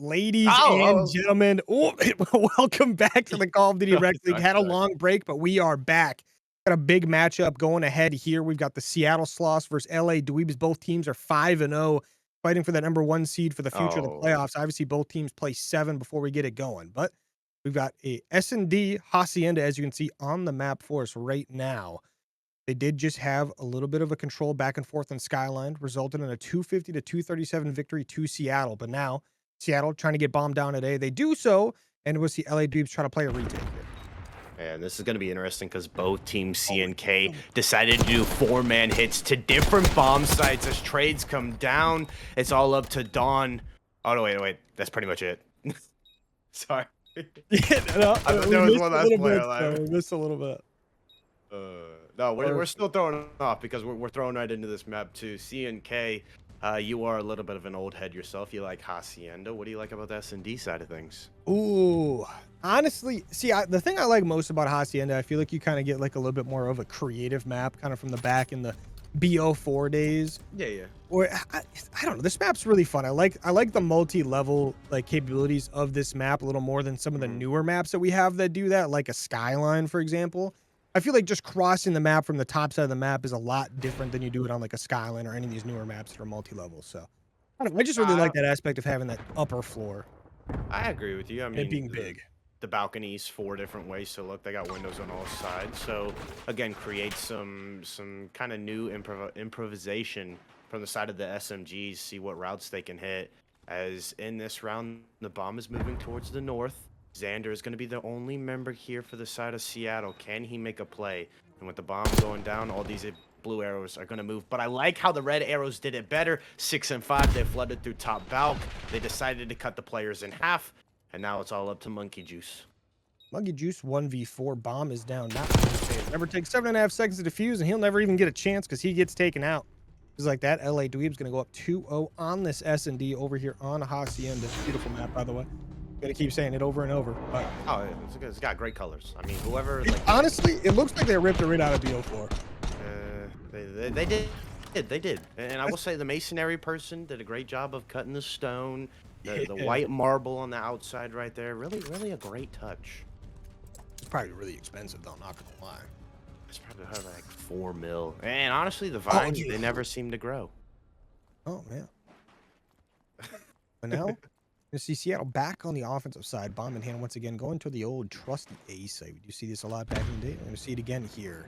Ladies and Oh, gentlemen, oh, welcome back to the Call of Duty oh. Rec League. Sorry, Had a sorry. long break, but we are back. Got a big matchup going ahead here. We've got the Seattle Sloths versus LA Dweebs. Both teams are 5-0, fighting for that number one seed for the future of the Oh, playoffs. Obviously, both teams play 7 before we get it going, but we've got a S&D Hacienda, as you can see on the map for us right now. They did just have a little bit of a control back and forth on Skyline, resulted in a 250 to 237 victory to Seattle. But now Seattle trying to get bombed down today. They do so, and we'll see LA Dweebs try to play a retake here. and this is going to be interesting because both teams Oh, C and K decided to do 4-man hits to different bomb sites as trades come down. It's all up to Dawn. Oh, no, wait. That's pretty much it. Sorry. yeah, no, I thought we there was missed one a last little player bit. So alive. we missed a little bit. No, we're Perfect. still throwing it off because we're throwing right into this map too. C and K, you are a little bit of an old head yourself. You like Hacienda. What do you like about the S&D side of things? Ooh, honestly, see, the thing I like most about Hacienda, I feel like you kind of get like a little bit more of a creative map, kind of from the back in the BO4 days. Yeah. Or I don't know. This map's really fun. I like the multi-level like capabilities of this map a little more than some of the Mhm. newer maps that we have that do that, like a Skyline, for example. I feel like just crossing the map from the top side of the map is a lot different than you do it on like a Skyline or any of these newer maps that are multi-level. So I don't know, I just really like I that aspect of having that upper floor I agree with you. I and it mean, being big. the balconies 4 different ways to look. They got windows on all sides. So again, create some kind of new improvisation from the side of the SMGs. See what routes they can hit. As in this round, the bomb is moving towards the north. Xander is going to be the only member here for the side of Seattle. Can he make a play? And with the bomb going down, all these blue arrows are going to move. But I like how the red arrows did it better. 6 and 5, they flooded through top balk. They decided to cut the players in half. And now it's all up to Monkey Juice. Monkey Juice 1v4 bomb is down. Not never takes 7.5 seconds to defuse, and he'll never even get a chance because he gets taken out. Just like that, LA Dweeb's gonna go up 2-0 on this S&D over here on Hacienda. Beautiful map, by the way. Gonna keep saying it over and over. But Oh, yeah, it's got great colors. I mean, whoever like honestly, it looks like they ripped it right out of BO4. they did. They did. And I will say the masonry person did a great job of cutting the stone, the Yeah. white marble on the outside right there. Really a great touch. It's probably really expensive though, not gonna lie. It's probably like 4 mil. And honestly, the Oh, vines yeah. they never seem to grow. Oh man. But now you see Seattle back on the offensive side. Bomb in hand once again, going to the old trusty A site. We do see this a lot back in the day. We're gonna see it again here.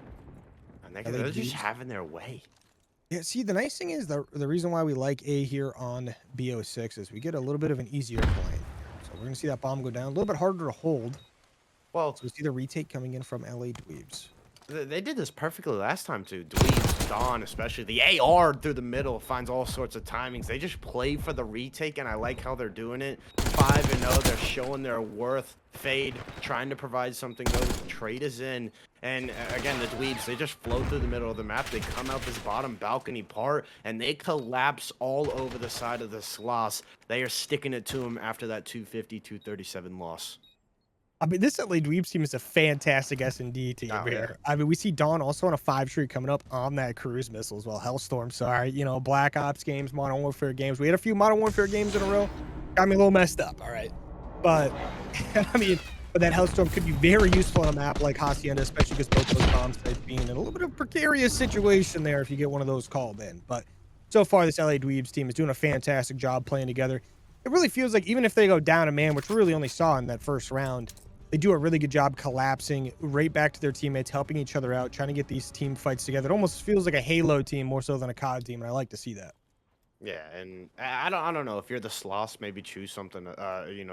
And LA they're just Dweebs. having their way. Yeah, see, the nice thing is the reason why we like A here on BO6 is we get a little bit of an easier plane here. So we're gonna see that bomb go down, a little bit harder to hold. Well, So we see the retake coming in from LA Dweebs. they did this perfectly last time too. Dweebs, Dawn, especially the AR through the middle finds all sorts of timings. They just play for the retake, and I like how they're doing it. 5-0, they're showing their worth. Fade, trying to provide something. No, trade is in, and again, the Dweebs, they just flow through the middle of the map. They come out this bottom balcony part, and they collapse all over the side of the Sloths. They are sticking it to them after that 250, 237 loss. I mean, this LA Dweebs team is a fantastic S&D team Oh yeah. here. I mean, we see Dawn also on a 5 streak coming up on that cruise missile as well. Hellstorm, sorry. You know, Black Ops games, Modern Warfare games. We had a few Modern Warfare games in a row. Got me a little messed up, all right. But, I mean, but that Hellstorm could be very useful on a map like Hacienda, especially because both those bomb sites being in a little bit of a precarious situation there if you get one of those called in. But so far, this LA Dweebs team is doing a fantastic job playing together. It really feels like even if they go down a man, which we really only saw in that first round, they do a really good job collapsing right back to their teammates, helping each other out, trying to get these team fights together. It almost feels like a Halo team more so than a COD team, and I like to see that. Yeah, and I don't know if you're the Sloths, maybe choose something,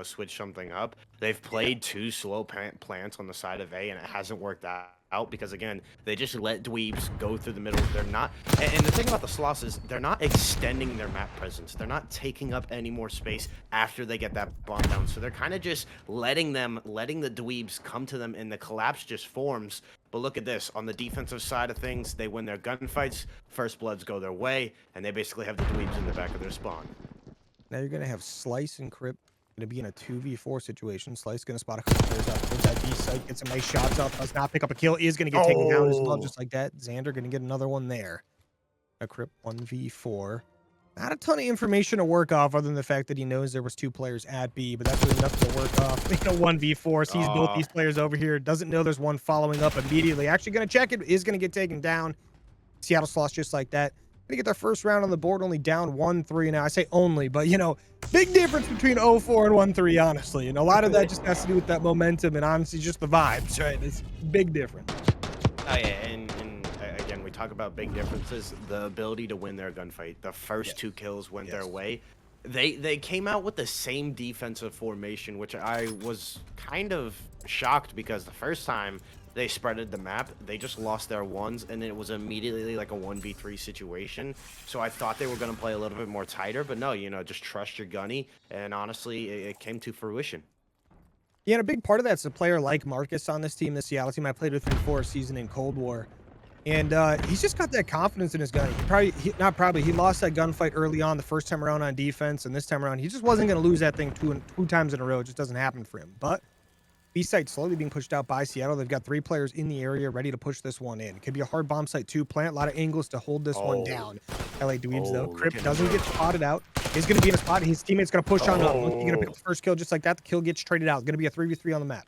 switch something up. They've played 2 slow plants on the side of A, and it hasn't worked out because again, they just let Dweebs go through the middle. They're not, and the thing about the Sloths is they're not extending their map presence. They're not taking up any more space after they get that bomb down. So they're kind of just letting the Dweebs come to them, and the collapse just forms. But look at this. On the defensive side of things, they win their gunfights. First bloods go their way, and they basically have the Dweebs in the back of their spawn. Now you're going to have Slice and Crip going to be in a 2v4 situation. Slice going to spot a couple players out towards that B site, get some nice shots up, does not pick up a kill, is going to get taken down as well, Oh, just like that. Xander going to get another one there. A Crip 1v4. Not a ton of information to work off other than the fact that he knows there was 2 players at B, but that's really nothing to work off. You know, 1v4, sees both Oh, these players over here, doesn't know there's one following up immediately. Actually gonna check it, is gonna get taken down. Seattle Sloths just like that. Gonna get their first round on the board, only down 1-3 now. I say only, but you know, big difference between 0-4 and 1-3, honestly. And a lot of that just has to do with that momentum and honestly just the vibes, right? It's big difference. oh yeah, and again, we talk about big differences. The ability to win their gunfight. The first 2 kills went their way. They came out with the same defensive formation, which I was kind of shocked because the first time they spreaded the map, they just lost their ones, and it was immediately like a 1v3 situation. So I thought they were going to play a little bit more tighter, but no, you know, just trust your gunny, and honestly, it came to fruition. Yeah, and a big part of that's a player like Marcus on this team, the Seattle team. I played with him for a season in Cold War. And he's just got that confidence in his gun. He lost that gunfight early on the first time around on defense, and this time around, he just wasn't going to lose that thing two times in a row. It just doesn't happen for him. But B-site slowly being pushed out by Seattle. They've got 3 players in the area ready to push this one in. It could be a hard bomb site too. Plant a lot of angles to hold this one down. LA Dweebs, though. Crypt doesn't get spotted out. He's going to be in a spot. His teammate's going to push on up. He's going to pick up the first kill just like that. The kill gets traded out. Going to be a 3v3 on the map.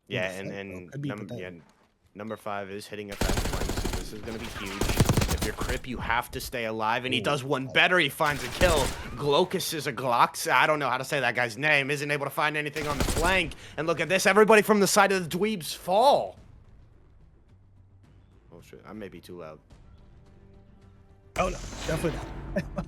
Yeah, number 5 is hitting a fast flank, so this is going to be huge. If you're Crip, you have to stay alive, and he does one better. He finds a kill. Glocus is a Glocks. I don't know how to say that guy's name. Isn't able to find anything on the flank. And look at this. Everybody from the side of the Dweebs fall. Oh, shit. I may be too loud. Oh, no. Definitely not.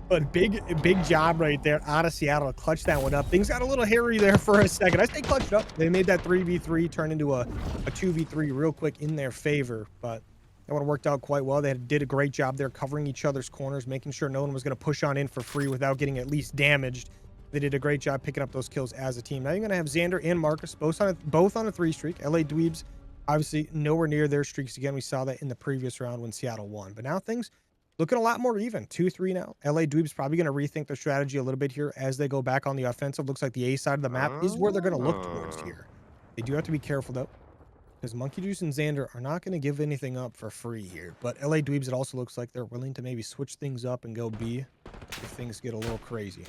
But big job right there out of Seattle to clutch that one up. Things got a little hairy there for a second. I say clutched up. They made that 3v3 turn into a 2v3 real quick in their favor, but that one worked out quite well. They did a great job there covering each other's corners, making sure no one was going to push on in for free without getting at least damaged. They did a great job picking up those kills as a team. Now you're going to have Xander and Marcus both on a 3 streak. LA Dweebs obviously nowhere near their streaks again. We saw that in the previous round when Seattle won. But now things looking a lot more even. 2-3 now. LA Dweebs probably going to rethink their strategy a little bit here as they go back on the offensive. Looks like the A side of the map is where they're going to look towards here. They do have to be careful, though, because Monkey Juice and Xander are not going to give anything up for free here. But LA Dweebs, it also looks like they're willing to maybe switch things up and go B if things get a little crazy.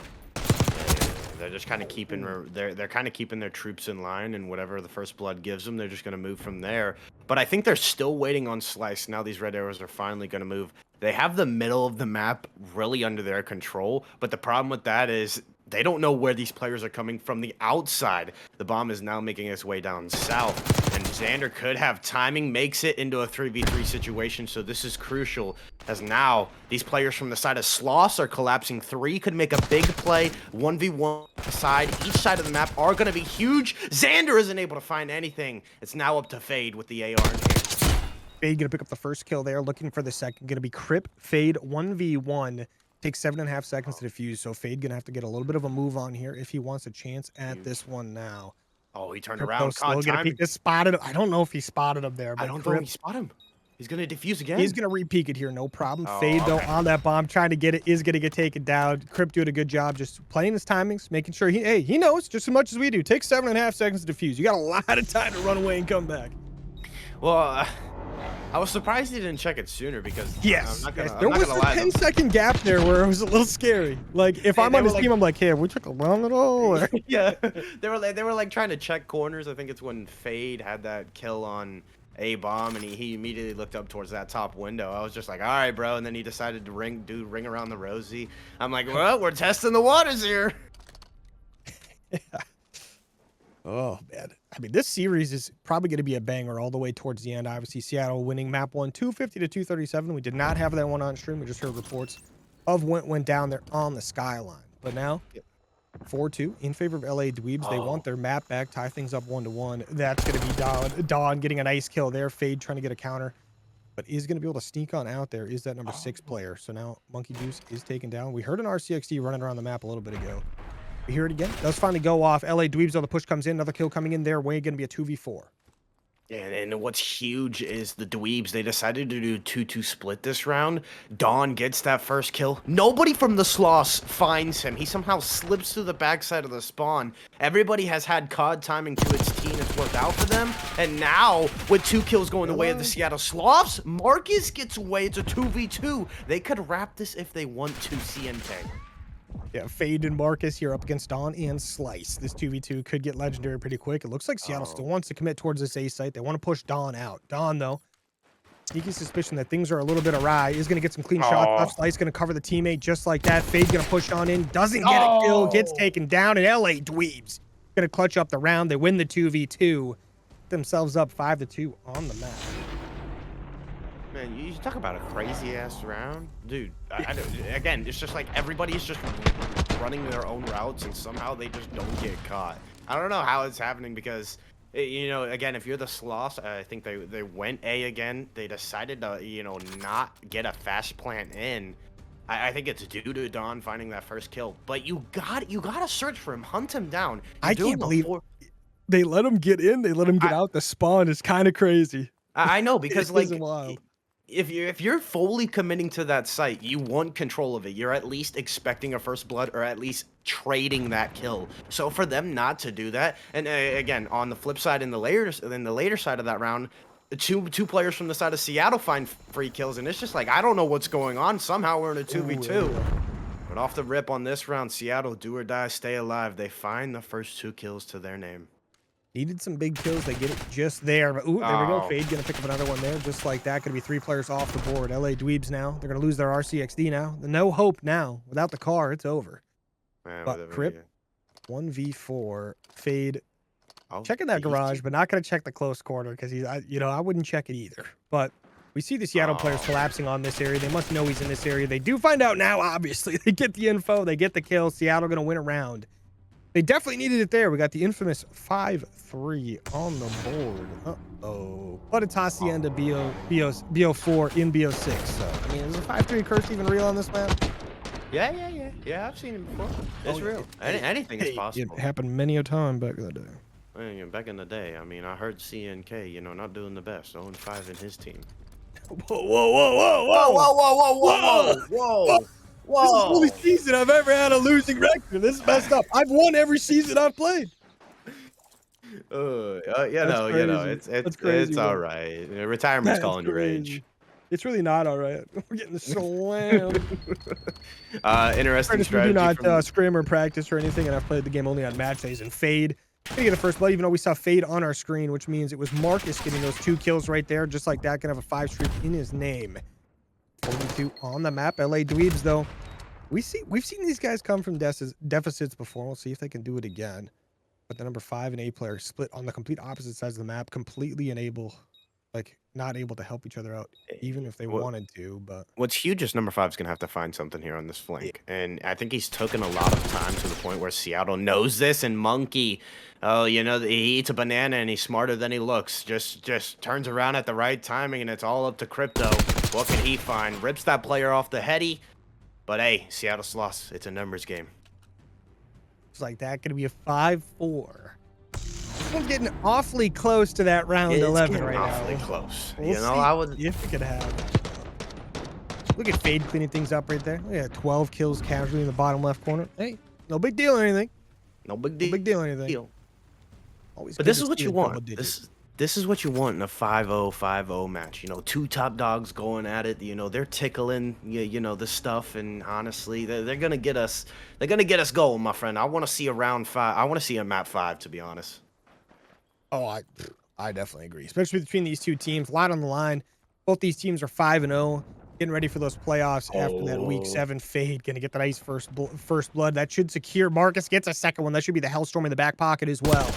They're just kind of keeping they're kind of keeping their troops in line, and whatever the first blood gives them, they're just going to move from there. But I think they're still waiting on Slice. Now these red arrows are finally going to move. They have the middle of the map really under their control, but the problem with that is they don't know where these players are coming from the outside. The bomb is now making its way down south, and Xander could have timing, makes it into a 3v3 situation, so this is crucial, as now these players from the side of Sloths are collapsing. 3 could make a big play. 1v1 side. Each side of the map are going to be huge. Xander isn't able to find anything. It's now up to Fade with the AR in hand. Fade gonna pick up the first kill there, looking for the second. Gonna be Crip. Fade 1v1. Takes 7.5 seconds to defuse, so Fade gonna have to get a little bit of a move on here if he wants a chance at this one now. Oh, he turned Crip around. gonna peek this, spotted him. I don't know if he spotted him there, but I don't know if he spotted him. He's gonna defuse again. He's gonna re-peek it here, no problem. Fade though on that bomb, trying to get it, is gonna get taken down. Crip doing a good job just playing his timings, making sure he knows just as much as we do. Takes 7.5 seconds to defuse. You got a lot of time to run away and come back. Well, I was surprised he didn't check it sooner because there was a 10-second gap there where it was a little scary. Like if I'm on his team, I'm like, hey, have we took a run at all? Yeah, they were like trying to check corners. I think it's when Fade had that kill on A bomb, and he immediately looked up towards that top window. I was just like, all right, bro, and then he decided to ring around the rosy. I'm like, well, we're testing the waters here. Yeah. Oh, man. I mean, this series is probably going to be a banger all the way towards the end. Obviously, Seattle winning map 1, 250-237. We did not have that one on stream. We just heard reports of what went down there on the skyline. But now, 4-2 in favor of LA Dweebs. They want their map back, tie things up 1-1. That's going to be Dawn getting a nice kill there. Fade trying to get a counter, but is going to be able to sneak on out there. Is that number 6 player. So now Monkey Juice is taken down. We heard an RCXD running around the map a little bit ago. We hear it again. Does finally go off. LA Dweebs on the push comes in. Another kill coming in their way. Going to be a 2v4. And what's huge is the Dweebs. They decided to do 2-2 split this round. Dawn gets that first kill. Nobody from the Sloths finds him. He somehow slips through the backside of the spawn. Everybody has had COD timing to its T, and it's worked out for them. And now, with 2 kills going the way of the Seattle Sloths, Marcus gets away. It's a 2v2. They could wrap this if they want to, CNK. Yeah, Fade and Marcus here up against Dawn and Slice. This 2v2 could get legendary pretty quick. It looks like Seattle still wants to commit towards this A site. They want to push Dawn out. Dawn, though, sneaky suspicion that things are a little bit awry. Is going to get some clean shots off. Slice going to cover the teammate just like that. Fade going to push on in. Doesn't get a kill. Gets taken down. And LA Dweebs going to clutch up the round. They win the 2v2. Themselves up 5-2 on the map. Man, you talk about a crazy ass round, dude. Again, it's just like everybody's just running their own routes, and somehow they just don't get caught. I don't know how it's happening because, you know, again, if you're the Sloths, I think they went A again. They decided to, you know, not get a fast plant in. I think it's due to Dawn finding that first kill, but you gotta search for him, hunt him down. I can't believe they let him get in. They let him get out. The spawn is kind of crazy. I know because like. Wild. If you're fully committing to that site, you want control of it. You're at least expecting a first blood, or at least trading that kill. So for them not to do that, and again, on the flip side, in the later side of that round, two players from the side of Seattle find free kills, and it's just like I don't know what's going on. Somehow we're in a 2v2. But off the rip on this round, Seattle, do or die, stay alive. They find the first 2 kills to their name. Needed some big kills. They get it just there. But, ooh, there we go. Fade going to pick up another one there. Just like that. Going to be 3 players off the board. LA Dweebs now. They're going to lose their RCXD now. No hope now. Without the car, it's over. Man, but Crip, 1v4. Fade. Checking that garage, but not going to check the close corner because he's, you know, I wouldn't check it either. But we see the Seattle players collapsing on this area. They must know he's in this area. They do find out now, obviously. They get the info. They get the kill. Seattle going to win a round. They definitely needed it there. We got the infamous 5-3 on the board. Uh-oh. But it's Hacienda BO4 in BO6. So, I mean, is the 5-3 curse even real on this map? Yeah, I've seen it before. It's real. Anything is possible. It happened many a time back in the day. Well, back in the day, I mean, I heard CNK, you know, not doing the best. 0-5 in his team. Whoa. This is the only season I've ever had a losing record. This is messed up. I've won every season I've played. It's all right. Retirement's calling your age. It's really not all right. We're getting slammed. Interesting strategy. We do not scrim or practice or anything, and I've played the game only on match days. And Fade gonna get the first blood, even though we saw Fade on our screen, which means it was Marcus getting those 2 kills right there, just like that. Gonna have a 5 streak in his name. 42 on the map. LA Dweebs, though, we've seen these guys come from deficits before. We'll see if they can do it again. But the number 5 and 8 player split on the complete opposite sides of the map, completely not able to help each other out, even if they wanted to. But what's huge is number 5's gonna have to find something here on this flank, and I think he's taken a lot of time to the point where Seattle knows this. And Monkey, oh, you know, he eats a banana and he's smarter than he looks. Just turns around at the right timing, and it's all up to Crypto. What can he find? Rips that player off the heady. But hey, Seattle Sloths, it's a numbers game. It's like that. Gonna be a 5-4. This one's getting awfully close to that round 11 right now. Awfully close. We'll see I would if it could happen. Look at Fade cleaning things up right there. Look at 12 kills casually in the bottom left corner. Hey, no big deal or anything. No big deal. No big deal or anything. Always. But this is what you want. This is what you want in a 5-0 match. You know, 2 top dogs going at it. You know, they're tickling, you know, the stuff. And honestly, they're going to get us. They're going to get us going, my friend. I want to see a round 5. I want to see a map 5, to be honest. Oh, I definitely agree. Especially between these 2 teams. A lot on the line. Both these teams are 5-0. Getting ready for those playoffs after that week 7 Fade. Going to get the nice first blood. That should secure. Marcus gets a second one. That should be the Hellstorm in the back pocket as well.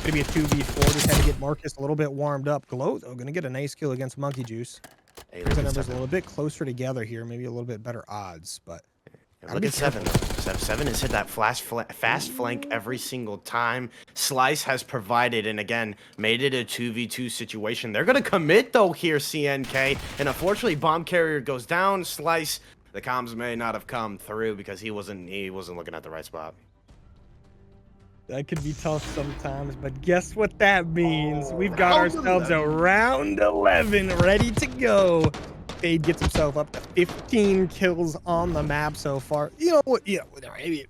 Going to be a 2v4. Just had to get Marcus a little bit warmed up. Glow, though, going to get a nice kill against Monkey Juice. Hey, the numbers a little bit closer together here. Maybe a little bit better odds, but... Look at 7. 7 has hit that fast flank every single time. Slice has provided, and again, made it a 2v2 situation. They're going to commit, though, here, CNK. And unfortunately, Bomb Carrier goes down. Slice, the comms may not have come through because he wasn't looking at the right spot. That could be tough sometimes, but guess what that means? Oh, We've got round ourselves a 11. round 11 ready to go. Fade gets himself up to 15 kills on the map so far. You know what? Maybe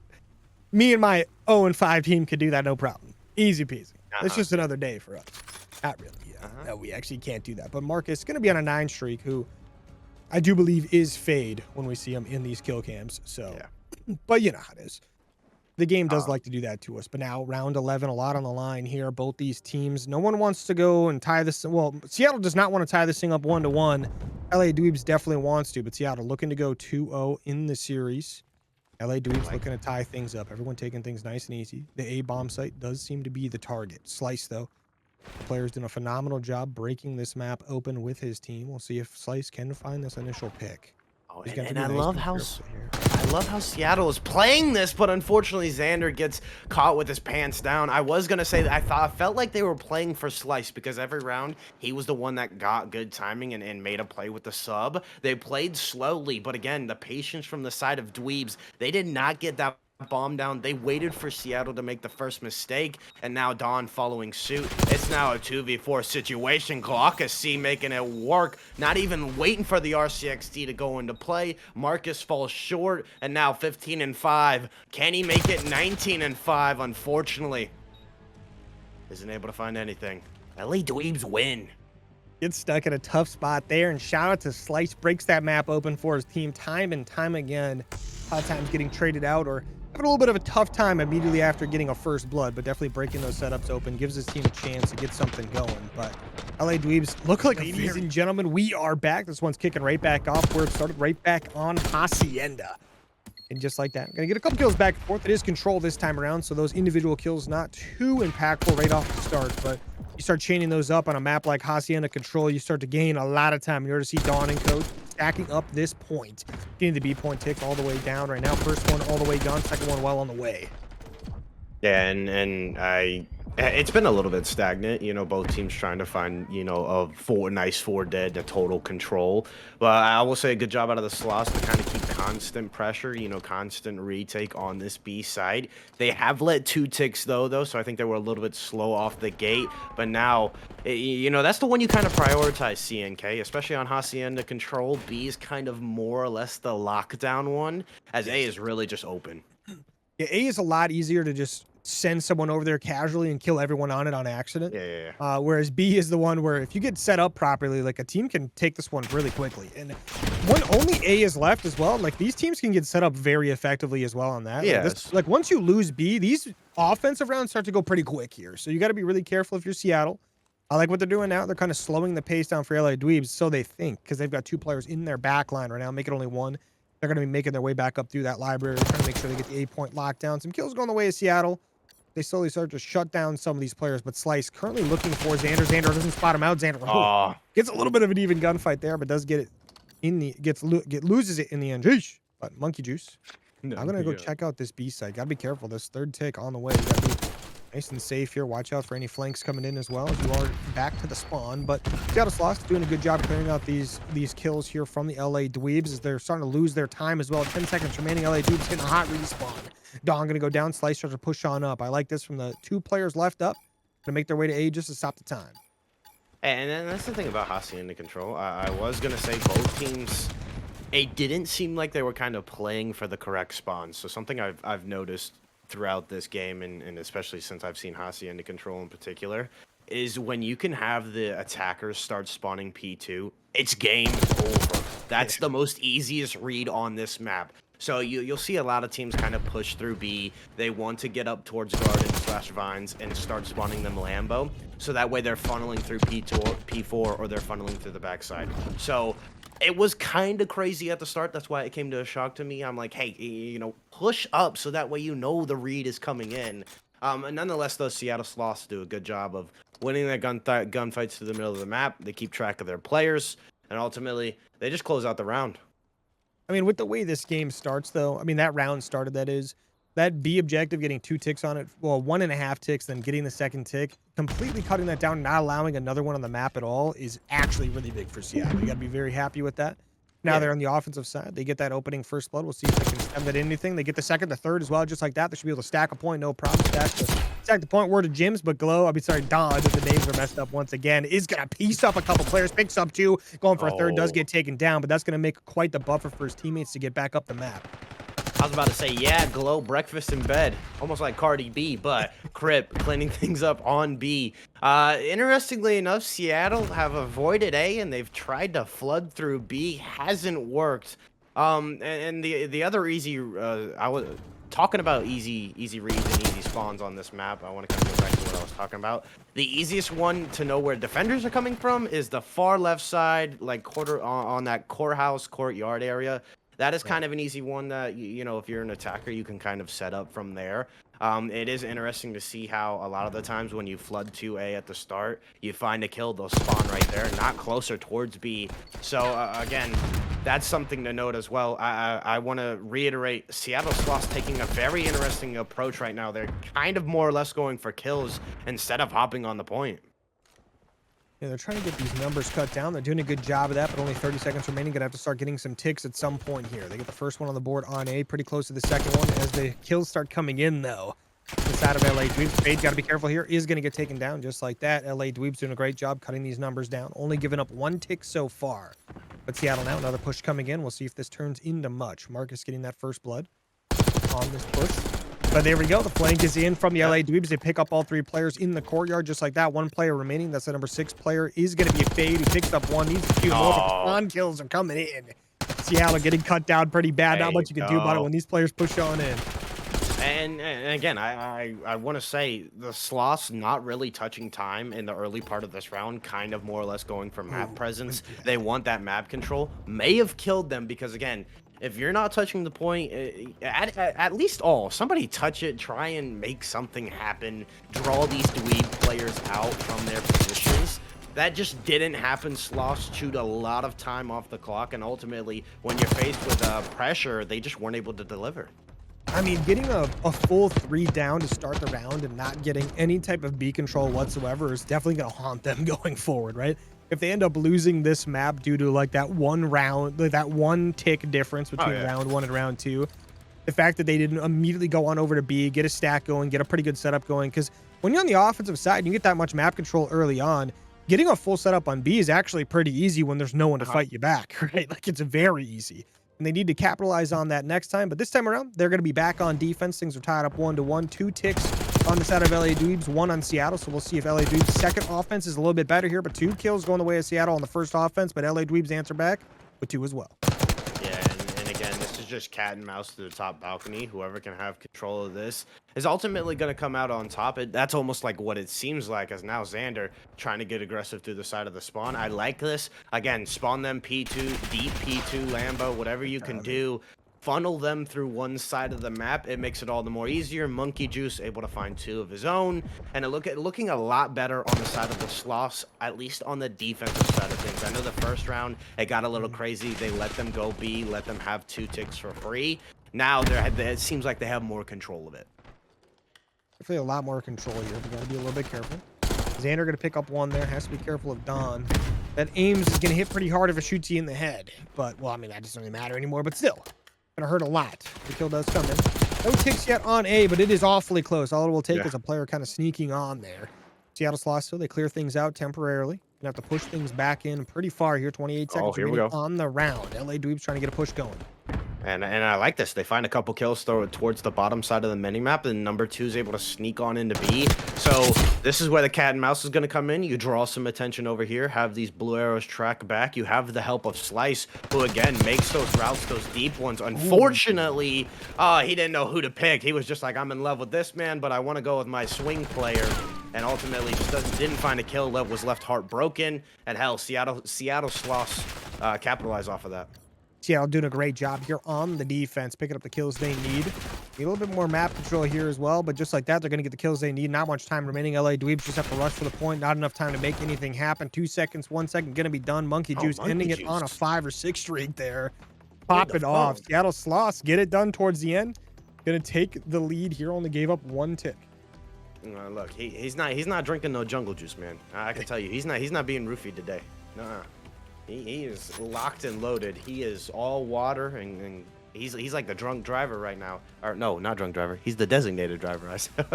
me and my 0-5 team could do that, no problem. Easy peasy. It's just another day for us. Not really. No, we actually can't do that. But Marcus going to be on a 9 streak, who I do believe is Fade when we see him in these kill cams. So, but you know how it is. The game does like to do that to us. But now round 11, a lot on the line here. Both these teams, no one wants to go and tie this. Well, Seattle does not want to tie this thing up 1-1. LA Dweebs definitely wants to, but Seattle looking to go 2-0 in the series. LA Dweebs looking to tie things up. Everyone taking things nice and easy. The A bomb site does seem to be the target. Slice, though. The player's doing a phenomenal job breaking this map open with his team. We'll see if Slice can find this initial pick. Oh, and I love how Seattle is playing this, but unfortunately Xander gets caught with his pants down. I was gonna say that I felt like they were playing for Slice because every round he was the one that got good timing and made a play with the sub. They played slowly, but again, the patience from the side of Dweebs, they did not get that bomb down. They waited for Seattle to make the first mistake, and now Dawn following suit. It's now a 2v4 situation. Glaucus making it work, not even waiting for the RCXD to go into play. Marcus falls short, and now 15-5. Can he make it 19-5? Unfortunately, isn't able to find anything. LA Dweebs win. Gets stuck in a tough spot there, and shout out to Slice. Breaks that map open for his team time and time again. A lot of times getting traded out or having a little bit of a tough time immediately after getting a first blood, but definitely breaking those setups open gives his team a chance to get something going. But LA Dweebs look like, ladies and gentlemen, we are back. This one's kicking right back off where it started, right back on Hacienda. And just like that, gonna get a couple kills back and forth. It is control this time around, so those individual kills not too impactful right off the start, but you start chaining those up on a map like Hacienda Control, you start to gain a lot of time in order to see Dawn and Coach stacking up this point. Getting the B point tick all the way down right now. First one all the way gone, second one well on the way. Yeah, and it's been a little bit stagnant, you know, both teams trying to find, you know, a nice 4 dead to total control. But I will say a good job out of the Sloths to kind of keep constant pressure, you know, constant retake on this B side. They have let 2 ticks though, so I think they were a little bit slow off the gate. But now, you know, that's the one you kind of prioritize, CNK, especially on Hacienda Control. B is kind of more or less the lockdown one, as A is really just open. Yeah, A is a lot easier to just send someone over there casually and kill everyone on it on accident. Whereas B is the one where if you get set up properly, like a team can take this one really quickly. And when only A is left as well, like these teams can get set up very effectively as well on that. Yeah. Like once you lose B, these offensive rounds start to go pretty quick here. So you got to be really careful if you're Seattle. I like what they're doing now. They're kind of slowing the pace down for LA Dweebs, so they think, because they've got 2 players in their back line right now, make it only 1. They're going to be making their way back up through that library, trying to make sure they get the 8-point lockdown. Some kills going the way of Seattle. They slowly start to shut down some of these players, but Slice currently looking for Xander. Xander doesn't spot him out. Xander gets a little bit of an even gunfight there, but does get it in the loses it in the end. Jeesh. But monkey juice. No, I'm gonna go check out this B side. Gotta be careful. This 3rd tick on the way. You gotta be nice and safe here. Watch out for any flanks coming in as well as you are back to the spawn. But Seattle Sloths doing a good job clearing out these kills here from the LA Dweebs as they're starting to lose their time as well. 10 seconds remaining. LA Dweebs getting a hot respawn. Dawn gonna go down. Slice starts to push on up. I like this from the 2 players left up. Gonna make their way to A just to stop the time. And then that's the thing about Hacienda Control. I was gonna say both teams, it didn't seem like they were kind of playing for the correct spawns. So something I've noticed throughout this game, and especially since I've seen Hacienda Control in particular, is when you can have the attackers start spawning P2, it's game over. That's the most easiest read on this map. So you'll see a lot of teams kind of push through B. They want to get up towards Garden/Vines and start spawning them Lambo. So that way they're funneling through P2 or P4, or they're funneling through the backside. So it was kind of crazy at the start. That's why it came to a shock to me. I'm like, hey, you know, push up so that way you know the read is coming in. And nonetheless, those Seattle Sloths do a good job of winning their gunfights to the middle of the map. They keep track of their players, and ultimately, they just close out the round. I mean, with the way this game starts, though, I mean, that round started, that B objective getting 2 ticks on it, well, 1.5 ticks, then getting the 2nd tick, completely cutting that down, not allowing another one on the map at all is actually really big for Seattle. You got to be very happy with that. Now they're on the offensive side. They get that opening first blood. We'll see if they can stem that anything. They get the second, the third as well, just like that. They should be able to stack a point, no problem. Stack the point. Word to Jims, but Don, the names are messed up once again, is going to piece up a couple players, picks up two, going for a third, does get taken down, but that's going to make quite the buffer for his teammates to get back up the map. I was about to say, yeah, Glow, breakfast in bed. Almost like Cardi B, but Crip cleaning things up on B. Interestingly enough, Seattle have avoided A, and they've tried to flood through B. Hasn't worked. And the other easy, I was talking about easy reads and easy spawns on this map. I want to kind of go back to what I was talking about. The easiest one to know where defenders are coming from is the far left side, like on that courtyard area. That is kind of an easy one that, you know, if you're an attacker, you can kind of set up from there. It is interesting to see how a lot of the times when you flood 2A at the start, you find a kill, they'll spawn right there, not closer towards B. So, again, that's something to note as well. I want to reiterate, Seattle Sloths taking a very interesting approach right now. They're kind of more or less going for kills instead of hopping on the point. Yeah, they're trying to get these numbers cut down. They're doing a good job of that, but only 30 seconds remaining. Gonna have to start getting some ticks at some point here. They get the first one on the board on A, pretty close to the second one. As the kills start coming in, though, inside of LA Dweebs, Fade's got to be careful here. Is going to get taken down just like that. LA Dweebs doing a great job cutting these numbers down. Only giving up one tick so far. But Seattle now, another push coming in. We'll see if this turns into much. Marcus getting that first blood on this push. But there we go. The flank is in from the LA Dweebs. They pick up all three players in the courtyard just like that. One player remaining. That's the number 6 player. Is going to be a Fade who picks up one. Needs a few more, but the spawn kills are coming in. Seattle getting cut down pretty bad. Not much you can do about it when these players push on in. And again, I want to say the Sloths not really touching time in the early part of this round, kind of more or less going for map presence. They want that map control. May have killed them because, again, if you're not touching the point, at least somebody touch it, try and make something happen, draw these Dweeb players out from their positions. That just didn't happen. Sloths chewed a lot of time off the clock, and ultimately, when you're faced with pressure, they just weren't able to deliver. I mean, getting a full 3 down to start the round and not getting any type of B control whatsoever is definitely going to haunt them going forward, right? If they end up losing this map due to like that one round, like that one tick difference between round 1 and round 2, the fact that they didn't immediately go on over to B, get a stack going, get a pretty good setup going, because when you're on the offensive side and you get that much map control early on, getting a full setup on B is actually pretty easy when there's no one to fight you back, right? Like, it's very easy. And they need to capitalize on that next time. But this time around, they're going to be back on defense. Things are tied up 1-1. 2 ticks on the side of LA Dweebs, 1 on Seattle. So we'll see if LA Dweebs' second offense is a little bit better here. But 2 kills going the way of Seattle on the first offense. But LA Dweebs answer back with 2 as well. Yeah, and again, this is just cat and mouse to the top balcony. Whoever can have control of this is ultimately going to come out on top. That's almost like what it seems like, as now Xander trying to get aggressive through the side of the spawn. I like this. Again, spawn them P2, deep P2, Lambo, whatever you can do. Funnel them through one side of the map. It makes it all the more easier. Monkey Juice able to find 2 of his own. And looking a lot better on the side of the Sloths, at least on the defensive side of things. I know the first round, it got a little crazy. They let them go B, let them have 2 ticks for free. Now it seems like they have more control of it. Definitely a lot more control here. We got to be a little bit careful. Xander going to pick up 1 there. Has to be careful of Don. That aims is going to hit pretty hard if it shoots you in the head. But, well, I mean, that doesn't really matter anymore. But still, going to hurt a lot. The kill does come in. No ticks yet on A, but it is awfully close. All it will take is a player kind of sneaking on there. Seattle Sloths, so they clear things out temporarily. Gonna have to push things back in pretty far here. 28 seconds remaining on the round. LA Dweebs trying to get a push going. And I like this. They find a couple kills towards the bottom side of the minimap, and number 2 is able to sneak on into B. So this is where the cat and mouse is going to come in. You draw some attention over here, have these blue arrows track back. You have the help of Slice, who again makes those routes, those deep ones. Unfortunately, he didn't know who to pick. He was just like, I'm in love with this man, but I want to go with my swing player. And ultimately just didn't find a kill. Lev was left heartbroken. And hell, Seattle Sloths capitalize off of that. Seattle doing a great job here on the defense, picking up the kills they need. A little bit more map control here as well, but just like that, they're going to get the kills they need. Not much time remaining. LA Dweebs just have to rush for the point. Not enough time to make anything happen. 2 seconds, 1 second, going to be done. Monkey Juice ending it on a 5 or 6 streak there. Pop it off. Seattle Sloths get it done towards the end. Going to take the lead here. Only gave up 1 tick. Look, he's not drinking no jungle juice, man. I can tell you, he's not being roofied today. Nuh-uh. He is locked and loaded. He is all water, and he's like the drunk driver right now. Or no, not drunk driver. He's the designated driver. I said.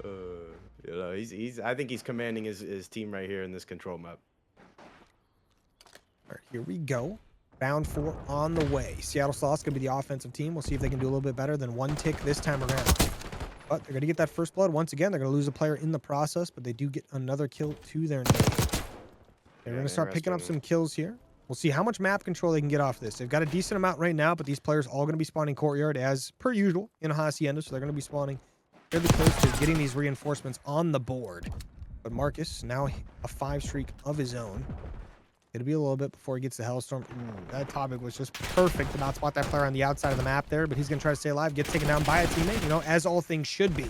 uh, you know, he's. I think he's commanding his team right here in this control map. All right, here we go. Bound 4 on the way. Seattle Sloths going to be the offensive team. We'll see if they can do a little bit better than 1 tick this time around. But they're going to get that first blood once again. They're going to lose a player in the process, but they do get another kill to their name. They're going to start picking up some kills here. We'll see how much map control they can get off this. They've got a decent amount right now, but these players all going to be spawning courtyard as per usual in a Hacienda, so they're going to be spawning fairly close to getting these reinforcements on the board. But Marcus, now a 5 streak of his own. It'll be a little bit before he gets the Hellstorm. Ooh, that topic was just perfect to not spot that player on the outside of the map there, but he's going to try to stay alive, get taken down by a teammate, you know, as all things should be.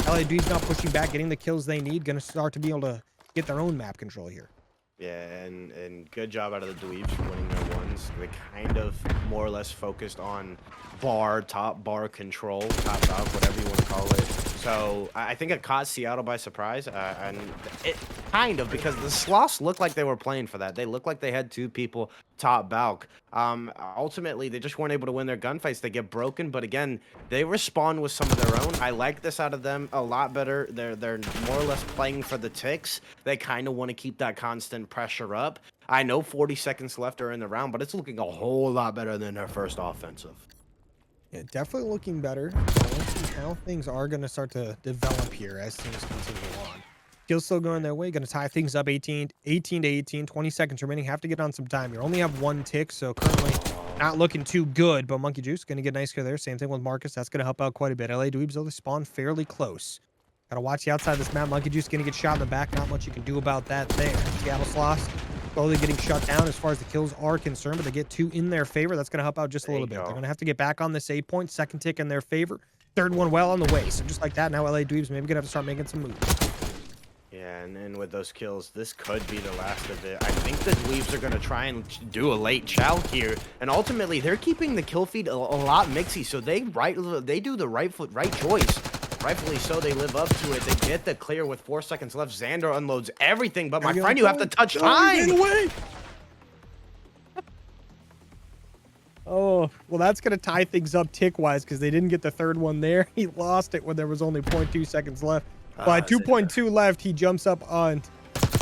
LA Dweebs not pushing back, getting the kills they need, going to start to be able to get their own map control here. Yeah, and good job out of the Dweebs for winning their ones. They kind of more or less focused on top bar control, top dog, whatever you want to call it. So I think it caught Seattle by surprise, and it kind of, because the Sloths looked like they were playing for that. They looked like they had 2 people top balk. Ultimately, they just weren't able to win their gunfights. They get broken, but again, they respond with some of their own. I like this out of them a lot better. They're more or less playing for the ticks. They kind of want to keep that constant pressure up. I know 40 seconds left are in the round, but it's looking a whole lot better than their first offensive. Yeah, definitely looking better. Let's see how things are going to start to develop here as things continue on. Kills still going their way. Going to tie things up 18 to 18. 20 seconds remaining. Have to get on some time here. Only have 1 tick, so currently not looking too good. But Monkey Juice going to get a nice kill there. Same thing with Marcus. That's going to help out quite a bit. LA Dweebs, though, they spawn fairly close. Got to watch the outside of this map. Monkey Juice going to get shot in the back. Not much you can do about that there. Seattle Sloths slowly getting shut down as far as the kills are concerned, but they get 2 in their favor. That's going to help out just a little bit. They're going to have to get back on this 8 point. 2nd tick in their favor. 3rd one well on the way. So just like that, now LA Dweebs maybe going to have to start making some moves. Yeah, and with those kills, this could be the last of it. I think the Dweebs are going to try and do a late chow here, and ultimately they're keeping the kill feed a lot mixy, so they do the right choice. Rightfully so, they live up to it. They get the clear with 4 seconds left. Xander unloads everything, but my friend, you have to touch time. Oh, well, that's going to tie things up tick-wise because they didn't get the 3rd one there. He lost it when there was only 0.2 seconds left. But 2.2 left, he jumps up on,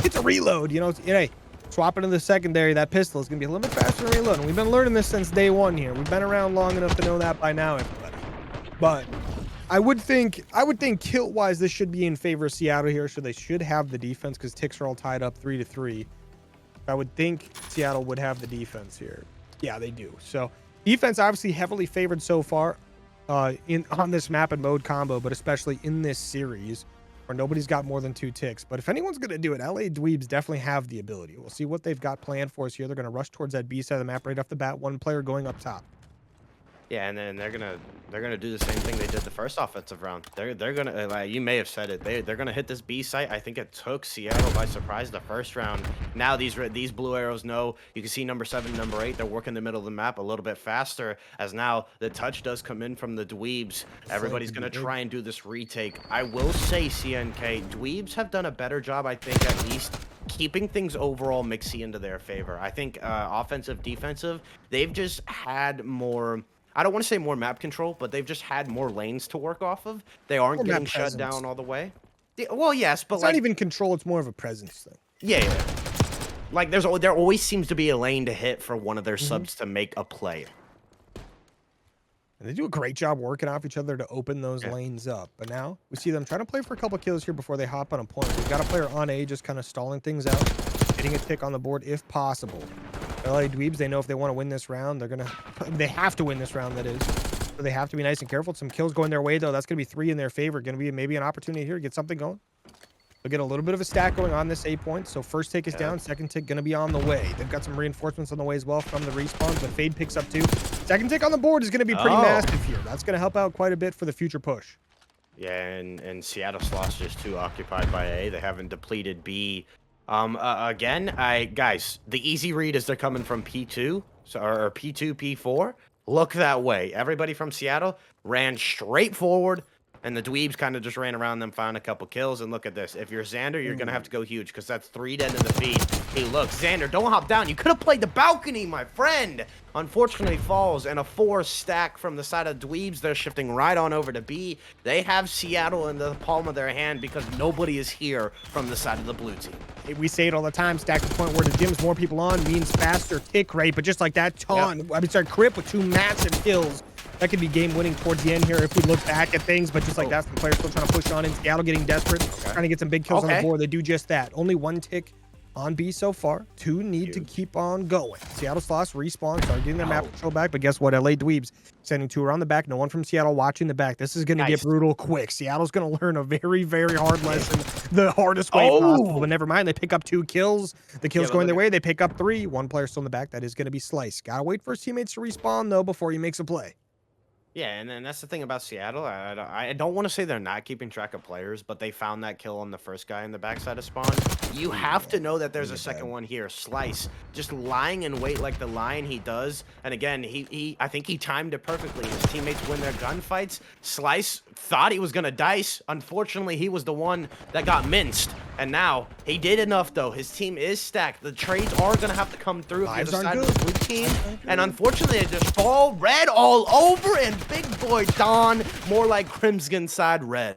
it's a reload, you know, hey, swap into the secondary, that pistol is going to be a little bit faster than reload. And we've been learning this since day 1 here. We've been around long enough to know that by now, everybody. But I would think kill-wise, this should be in favor of Seattle here, so they should have the defense because ticks are all tied up 3-3. I would think Seattle would have the defense here. Yeah, they do. So defense obviously heavily favored so far on this map and mode combo, but especially in this series where nobody's got more than 2 ticks. But if anyone's going to do it, LA Dweebs definitely have the ability. We'll see what they've got planned for us here. They're going to rush towards that B side of the map right off the bat. 1 player going up top. Yeah, and then they're gonna do the same thing they did the first offensive round. They're gonna, like you may have said it, they're gonna hit this B site. I think it took Seattle by surprise the first round. Now these blue arrows know. You can see number 7, number 8. They're working the middle of the map a little bit faster as now the touch does come in from the Dweebs. Everybody's gonna try and do this retake. I will say CNK Dweebs have done a better job, I think, at least keeping things overall mixy into their favor. I think offensive, defensive, they've just had more. I don't want to say more map control, but they've just had more lanes to work off of. They aren't getting shut down all the way. Well, yes, but it's not even control. It's more of a presence thing. Yeah. Like there always seems to be a lane to hit for one of their subs to make a play. And they do a great job working off each other to open those lanes up. But now we see them trying to play for a couple kills here before they hop on a point. We've got a player on A just kind of stalling things out, getting a tick on the board if possible. LA Dweebs, they know if they want to win this round, they have to win this round, that is. So they have to be nice and careful. Some kills going their way, though. That's going to be 3 in their favor. Going to be maybe an opportunity here to get something going. They'll get a little bit of a stack going on this 8 points. So first tick is down. 2nd tick going to be on the way. They've got some reinforcements on the way as well from the respawns, but Fade picks up 2. 2nd tick on the board is going to be pretty massive here. That's going to help out quite a bit for the future push. Yeah, and Seattle Sloths just too occupied by A. They haven't depleted B. Again, guys, the easy read is they're coming from P2, or P2, P4. Look that way. Everybody from Seattle ran straight forward, and the Dweebs kind of just ran around them, found a couple kills, and look at this. If you're Xander, you're going to have to go huge because that's 3 dead in the feed. Hey, look, Xander, don't hop down. You could have played the balcony, my friend. Unfortunately, falls, and a 4 stack from the side of Dweebs. They're shifting right on over to B. They have Seattle in the palm of their hand because nobody is here from the side of the blue team. We say it all the time, stack to the point where the gyms more people on means faster tick rate, but just like that, Crip with 2 massive kills. That could be game winning towards the end here if we look back at things, but just like that's the player still trying to push on in. Seattle getting desperate, trying to get some big kills on the board. They do just that. Only 1 tick on B so far. 2 need to keep on going. Seattle Sloths respawn, start getting their map control back, but guess what? LA Dweebs sending 2 around the back. No one from Seattle watching the back. This is going to get brutal quick. Seattle's going to learn a very, very hard lesson, the hardest way possible. But never mind, they pick up 2 kills. The kills going their way. They pick up 3. 1 player still in the back. That is going to be Slice. Gotta wait for his teammates to respawn though before he makes a play. Yeah, and then that's the thing about Seattle. I don't want to say they're not keeping track of players, but they found that kill on the first guy in the backside of spawn. You have to know that there's a second one here. Slice, just lying in wait like the lion he does. And again, I think he timed it perfectly. His teammates win their gunfights. Slice thought he was going to dice. Unfortunately, he was the one that got minced. And now, he did enough, though. His team is stacked. The trades are going to have to come through on the side of the blue team. And unfortunately, they just fall red all over. And big boy Don, more like Crimson side red.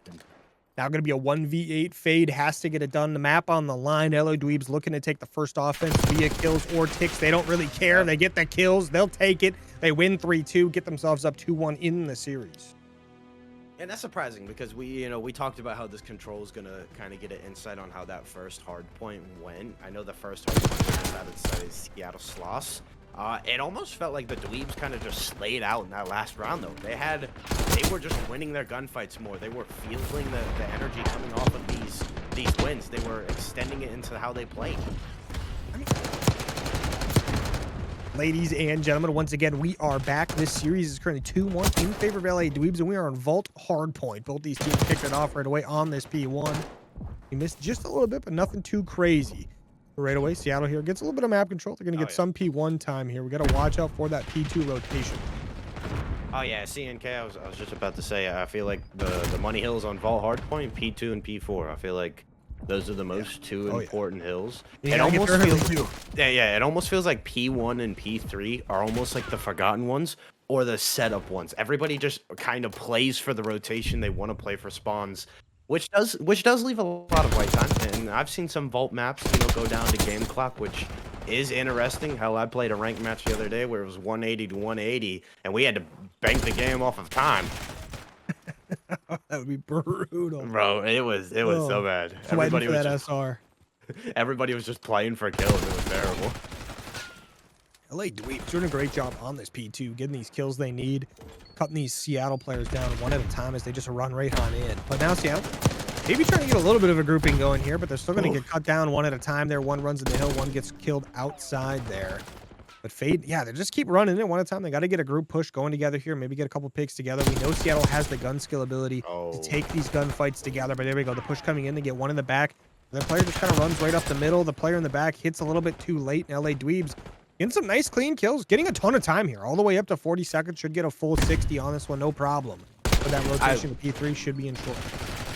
Now going to be a 1v8 fade. Has to get it done. The map on the line. LA Dweebs looking to take the first offense via kills or ticks. They don't really care. They get the kills. They'll take it. They win 3-2. Get themselves up 2-1 in the series. And that's surprising because we talked about how this control is gonna kind of get an insight on how that first hard point went. I know the first hard point was out of the side of Seattle Sloths. It almost felt like the Dweebs kind of just slayed out in that last round though. They were just winning their gunfights more. They were feeling the energy coming off of these wins. They were extending it into how they played. Ladies and gentlemen, once again, we are back. This series is currently 2-1 in favor of LA Dweebs, and we are on Vault Hardpoint. Both these teams kicked it off right away on this P1. We missed just a little bit, but nothing too crazy. Right away, Seattle here gets a little bit of map control. They're going to get some P1 time here. We got to watch out for that P2 rotation. Oh yeah, CNK, I was just about to say, I feel like the money hills on Vault Hardpoint, P2 and P4. I feel like those are the most two important hills. It almost feels, it almost feels like P1 and P3 are almost like the forgotten ones or the setup ones. Everybody just kind of plays for the rotation they want to play for spawns, which does leave a lot of white time. And I've seen some vault maps, go down to game clock, which is interesting. Hell, I played a ranked match the other day where it was 180 to 180, and we had to bank the game off of time. That would be brutal, bro. It was so bad. Everybody was that SR. Everybody was just playing for kills. It was terrible. LA Dweebs doing a great job on this P2, getting these kills they need, cutting these Seattle players down one at a time as they just run right on in. But now Seattle maybe trying to get a little bit of a grouping going here, but they're still going to get cut down one at a time there. One runs in the hill, one gets killed outside there. But Fade, they just keep running it one at a time. They got to get a group push going together here, maybe get a couple picks together. We know Seattle has the gun skill ability to take these gunfights together, but there we go. The push coming in, they get one in the back. The player just kind of runs right up the middle. The player in the back hits a little bit too late, and LA Dweebs getting some nice clean kills, getting a ton of time here, all the way up to 40 seconds. Should get a full 60 on this one, no problem. But that rotation of P3 should be in short.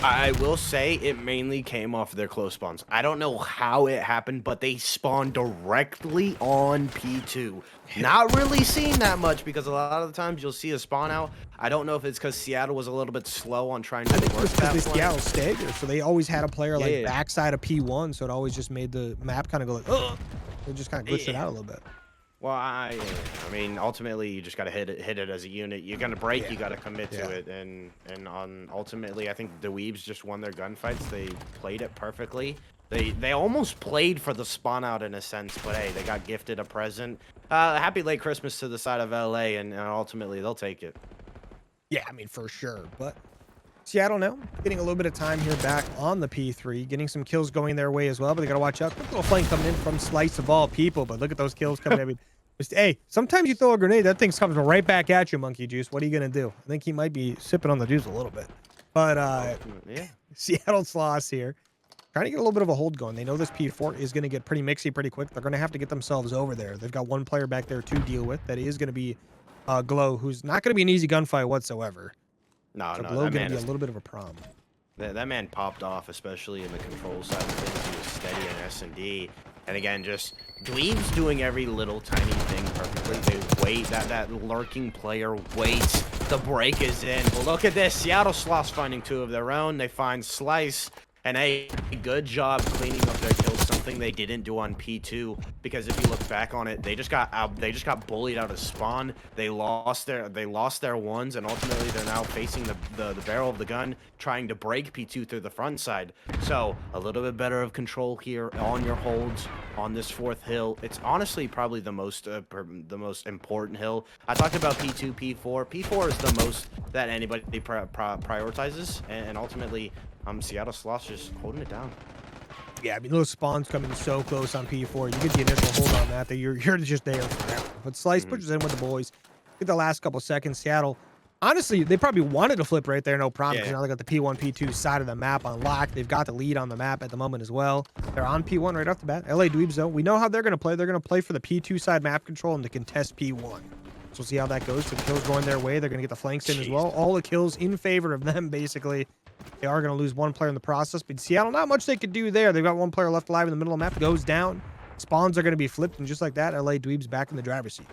I will say it mainly came off their close spawns. I don't know how it happened, but they spawned directly on P2. Not really seen that much because a lot of the times you'll see a spawn out. I don't know if it's because Seattle was a little bit slow on trying to work that. Seattle stagger, so they always had a player like backside of P1, so it always just made the map kind of go like, ugh. It just kind of glitched it out a little bit. Well, I mean, ultimately, you just got to hit it as a unit. You're gonna break, you got to commit to it, and ultimately, I think the Dweebs just won their gunfights. They played it perfectly. They almost played for the spawn out in a sense, but hey, they got gifted a present. Happy late Christmas to the side of LA, and ultimately, they'll take it. Yeah, I mean, for sure. But Seattle now getting a little bit of time here back on the P3, getting some kills going their way as well, but they got to watch out. Quick little flank coming in from Slice of all people, but look at those kills coming in. Hey, sometimes you throw a grenade, that thing's coming right back at you, Monkey Juice. What are you going to do? I think he might be sipping on the juice a little bit. But Seattle Sloths here, trying to get a little bit of a hold going. They know this P4 is going to get pretty mixy pretty quick. They're going to have to get themselves over there. They've got one player back there to deal with. That is going to be Glow, who's not going to be an easy gunfight whatsoever. No, So no, glow that gonna man be a is little bit of a problem. that man popped off, especially in the control side of things. He was steady in S&D. And again, just Dweebs doing every little tiny thing perfectly. They wait, that lurking player waits. The break is in. But look at this. Seattle Sloths finding 2 of their own. They find Slice. And a good job cleaning up their kills, something they didn't do on P2. Because if you look back on it, they just got bullied out of spawn. They lost their ones, and ultimately they're now facing the barrel of the gun, trying to break P2 through the front side. So a little bit better of control here on your holds on this 4th hill. It's honestly probably the most important hill. I talked about P2, P4. P4 is the most that anybody prioritizes, and ultimately. Seattle Sloths just holding it down. Yeah, I mean, those spawns coming so close on P4. You get the initial hold on that you're just there forever. But Slice pushes in with the boys. Get the last couple seconds. Seattle, honestly, they probably wanted to flip right there, no problem, because now they got the P1, P2 side of the map unlocked. They've got the lead on the map at the moment as well. They're on P1 right off the bat. LA Dweebs, though, we know how they're going to play. They're going to play for the P2 side map control and to contest P1. So we'll see how that goes. The kills going their way. They're going to get the flanks in as well. All the kills in favor of them, basically. They are going to lose 1 player in the process, but Seattle, not much they could do there. They've got 1 player left alive in the middle of the map. Goes down. Spawns are going to be flipped, and just like that, LA Dweebs back in the driver's seat.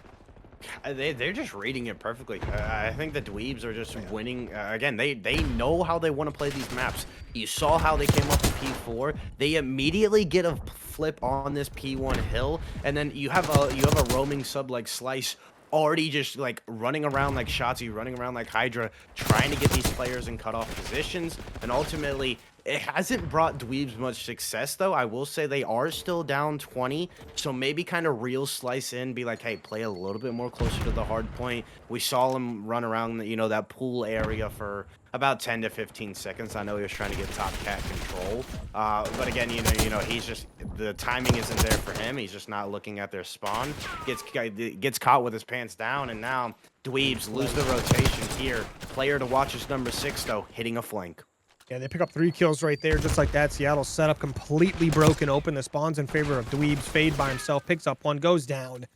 They're just reading it perfectly. I think the Dweebs are just winning. Again, they know how they want to play these maps. You saw how they came up with P4. They immediately get a flip on this P1 hill, and then you have a roaming sub like Slice already just like running around like Shotzi, running around like Hydra, trying to get these players in cutoff positions, and ultimately it hasn't brought Dweebs much success, though. I will say they are still down 20, so maybe kind of reel Slice in, be like, hey, play a little bit more closer to the hard point. We saw him run around, that pool area for about 10 to 15 seconds. I know he was trying to get top cat control, but again, he's just, the timing isn't there for him. He's just not looking at their spawn. Gets caught with his pants down, and now Dweebs lose the rotation here. Player to watch is number 6, though, hitting a flank. Yeah, they pick up 3 kills right there, just like that. Seattle's setup completely broken open. The spawn's in favor of Dweebs. Fade by himself, picks up 1, goes down.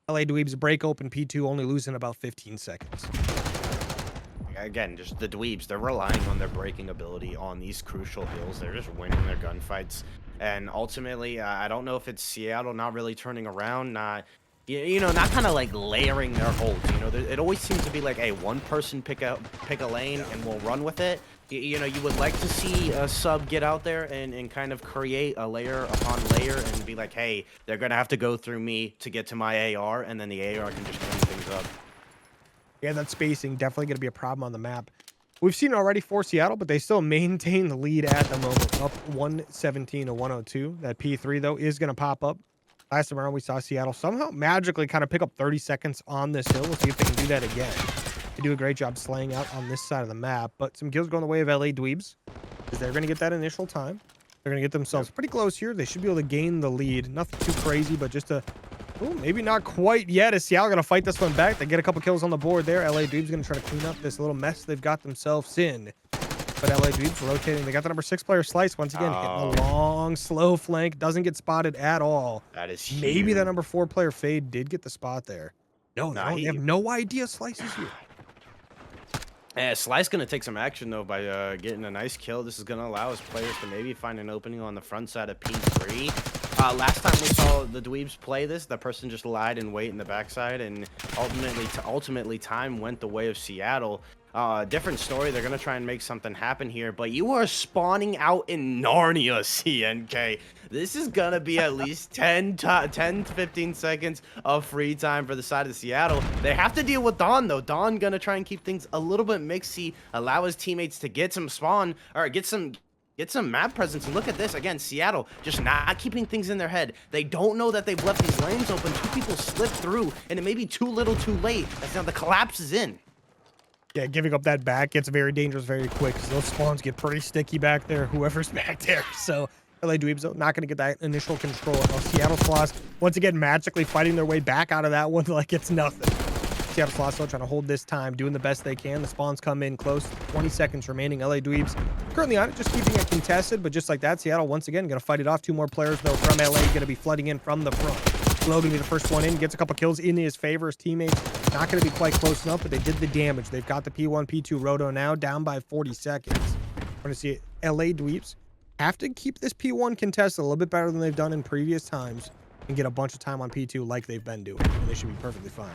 LA Dweebs break open P2, only losing about 15 seconds. Again, just the Dweebs, they're relying on their breaking ability on these crucial hills. They're just winning their gunfights. And ultimately, I don't know if it's Seattle not really turning around, not kind of like layering their holds. It always seems to be like, hey, one person pick a lane and we'll run with it. You would like to see a sub get out there and kind of create a layer upon layer and be like, hey, they're going to have to go through me to get to my AR, and then the AR can just clean things up. Yeah, that spacing definitely going to be a problem on the map. We've seen it already for Seattle, but they still maintain the lead at the moment, up 117 to 102. That P3, though, is going to pop up. Last time around, we saw Seattle somehow magically kind of pick up 30 seconds on this hill. We'll see if they can do that again. They do a great job slaying out on this side of the map, but some kills going the way of LA Dweebs, because they're going to get that initial time. They're going to get themselves pretty close here. They should be able to gain the lead. Nothing too crazy, but just a... Oh, maybe not quite yet. Is Seattle going to fight this one back? They get a couple kills on the board there. LA Dweebs going to try to clean up this little mess they've got themselves in. But LA Dweebs rotating. They got the number 6 player Slice once again. Hitting a long, slow flank. Doesn't get spotted at all. That is huge. Maybe that number 4 player Fade did get the spot there. No, they have no idea Slice is here. Yeah, Slice going to take some action, though, by getting a nice kill. This is going to allow his players to maybe find an opening on the front side of P3. Last time we saw the Dweebs play this, the person just lied and wait in the backside, and ultimately time went the way of Seattle. Different story. They're going to try and make something happen here, but you are spawning out in Narnia, CNK. This is going to be at least 10 to 15 seconds of free time for the side of Seattle. They have to deal with Dawn, though. Dawn going to try and keep things a little bit mixy, allow his teammates to get some spawn, or get some map presence. And look at this again, Seattle just not keeping things in their head. They don't know that they've left these lanes open. 2 people slip through, and it may be too little too late. That's now the collapse is in. Yeah, giving up that back gets very dangerous very quick, because those spawns get pretty sticky back there, whoever's back there. So LA Dweebs, though, not going to get that initial control. Seattle Sloths, once again, magically fighting their way back out of that one like it's nothing. Seattle Sloths, though, trying to hold this time, doing the best they can. The spawns come in close. 20 seconds remaining. LA Dweebs currently on it, just keeping it contested, but just like that, Seattle, once again, going to fight it off. 2 more players, though, from LA, going to be flooding in from the front. Logan be the first one in, gets a couple kills in his favor. His teammates Not going to be quite close enough, but they did the damage. They've got the P1, P2 Roto now down by 40 seconds. We're going to see LA Dweebs have to keep this P1 contested a little bit better than they've done in previous times and get a bunch of time on P2 like they've been doing. And they should be perfectly fine.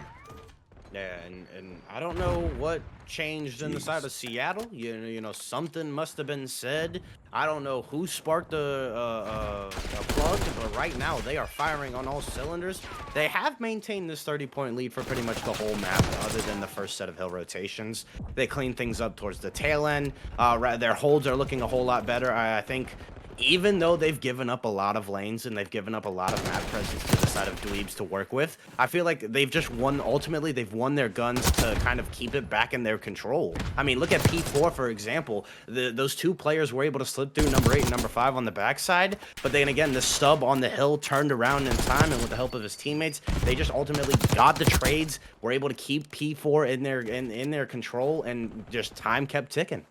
Yeah, and I don't know what changed in the side of Seattle. You know, something must have been said. I don't know who sparked a plug, but right now they are firing on all cylinders. They have maintained this 30-point lead for pretty much the whole map, other than the first set of hill rotations. They cleaned things up towards the tail end. Their holds are looking a whole lot better. I think even though they've given up a lot of lanes and they've given up a lot of map presence to the side of Dweebs to work with, I feel like they've just won. Ultimately, they've won their guns to kind of keep it back in their control. I mean, look at P4, for example. Those two players were able to slip through number 8 and number 5 on the backside, but then again, the stub on the hill turned around in time, and with the help of his teammates, they just ultimately got the trades, were able to keep P4 in their control, and just time kept ticking.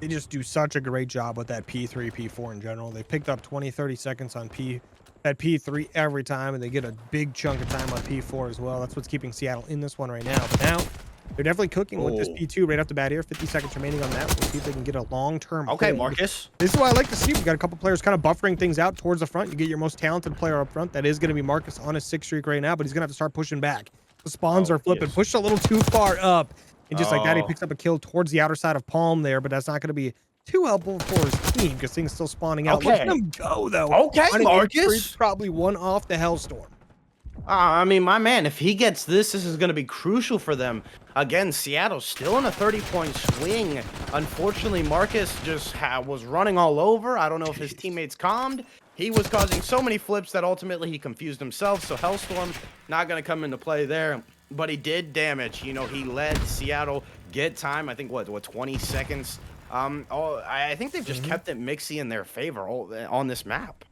They just do such a great job with that P3, P4 in general. They picked up 20, 30 seconds on P3 every time, and they get a big chunk of time on P4 as well. That's what's keeping Seattle in this one right now. But now they're definitely cooking with this P2 right off the bat here. 50 seconds remaining on that. We'll see if they can get a long-term. Okay, Marcus. This is what I like to see. We've got a couple players kind of buffering things out towards the front. You get your most talented player up front. That is going to be Marcus on his 6th streak right now, but he's going to have to start pushing back. The spawns are flipping. Pushed a little too far up. And just like that, he picks up a kill towards the outer side of Palm there, but that's not going to be too helpful for his team because things still spawning out. Look at him go, though. Okay, Marcus. Probably one off the Hellstorm. I mean, my man, if he gets this is going to be crucial for them. Again, Seattle's still in a 30-point swing. Unfortunately, Marcus just was running all over. I don't know if his teammates calmed. He was causing so many flips that ultimately he confused himself. So Hellstorm not going to come into play there. But he did damage. You know, he let Seattle get time. I think, what 20 seconds? I think they've just kept it mixy in their favor on this map.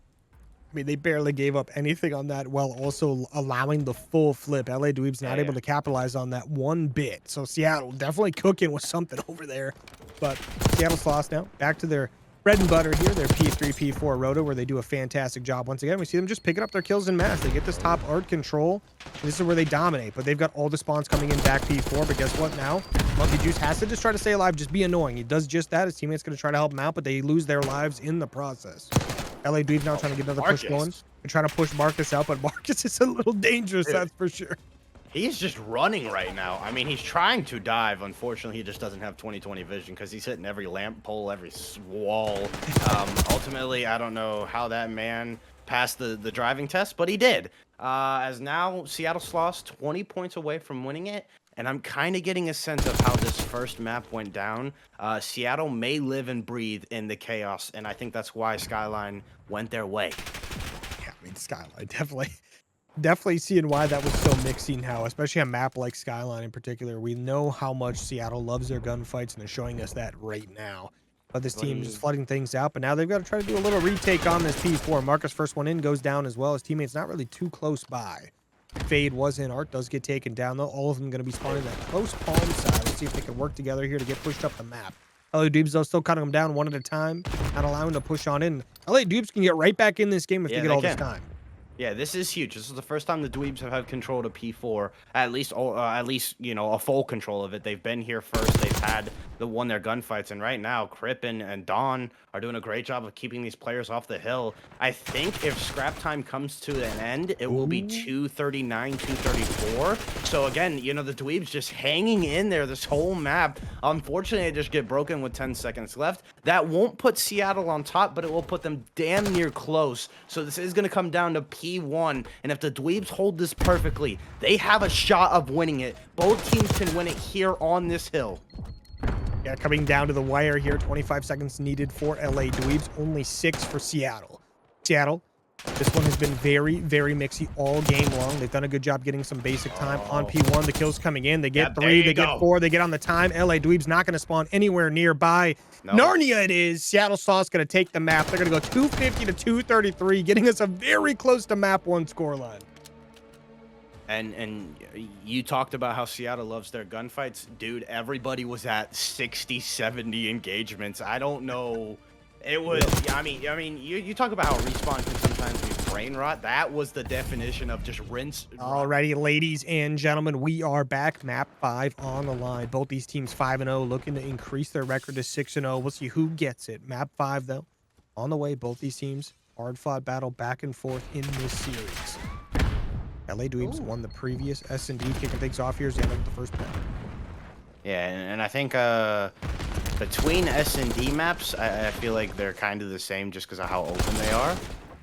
I mean, they barely gave up anything on that while also allowing the full flip. LA Dweebs not able to capitalize on that one bit. So Seattle definitely cooking with something over there. But Seattle Sloths now back to their bread and butter here, their P3, P4 Roto, where they do a fantastic job. Once again, we see them just picking up their kills in mass. They get this top art control. This is where they dominate, but they've got all the spawns coming in back P4. But guess what now? Monkey Juice has to just try to stay alive, just be annoying. He does just that. His teammate's going to try to help him out, but they lose their lives in the process. LA Dweebs now trying to get another push going. They're trying to push Marcus out, but Marcus is a little dangerous, that's for sure. He's just running right now. I mean, he's trying to dive. Unfortunately, he just doesn't have 20/20 vision because he's hitting every lamp pole, every wall. Ultimately, I don't know how that man passed the driving test, but he did. As now, Seattle Sloths 20 points away from winning it. And I'm kind of getting a sense of how this first map went down. Seattle may live and breathe in the chaos, and I think that's why Skyline went their way. Yeah, I mean, Skyline definitely seeing why that was so mixy now, especially a map like Skyline in particular. We know how much Seattle loves their gunfights, and they're showing us that right now. But this team is just flooding things out, but now they've got to try to do a little retake on this P4. Marcus' first one in goes down as well. His teammate's not really too close by. Fade was in. Art does get taken down, though. All of them going to be spawning that close palm side. Let's see if they can work together here to get pushed up the map. LA Dweebs, though, still cutting them down one at a time, not allowing them to push on in. LA Dweebs can get right back in this game if they get all this time. Yeah, this is huge. This is the first time the Dweebs have had control of P4, at least you know, a full control of it. They've been here first. They've had won their gunfights, and right now, Crip and Dawn are doing a great job of keeping these players off the hill. I think if scrap time comes to an end, it will be 239, 234. So again, you know, the Dweebs just hanging in there this whole map. Unfortunately, they just get broken with 10 seconds left. That won't put Seattle on top, but it will put them damn near close. So this is going to come down to P1, and if the Dweebs hold this perfectly, they have a shot of winning it. Both teams can win it here on this hill. Yeah, coming down to the wire here. 25 seconds needed for LA Dweebs. Only 6 for Seattle. Seattle, this one has been very, very mixy all game long. They've done a good job getting some basic time on P1. The kills coming in. They get 3, they get 4, they get on the time. LA Dweebs not going to spawn anywhere nearby. No. Narnia it is. Seattle Sloths going to take the map. They're going to go 250 to 233, getting us a very close to map 1 scoreline. And you talked about how Seattle loves their gunfights. Dude, everybody was at 60, 70 engagements. I don't know. It was, I mean, you talk about how respawn can sometimes reminds me of brain rot. That was the definition of just rinse. Alrighty, ladies and gentlemen, we are back. Map 5 on the line. Both these teams 5-0, looking to increase their record to 6-0. We'll see who gets it. Map 5, though, on the way. Both these teams, hard-fought battle back and forth in this series. LA Dweebs won the previous S&D, kicking things off here. Xander with the first play. Yeah, and I think between S&D maps, I feel like they're kind of the same just because of how open they are.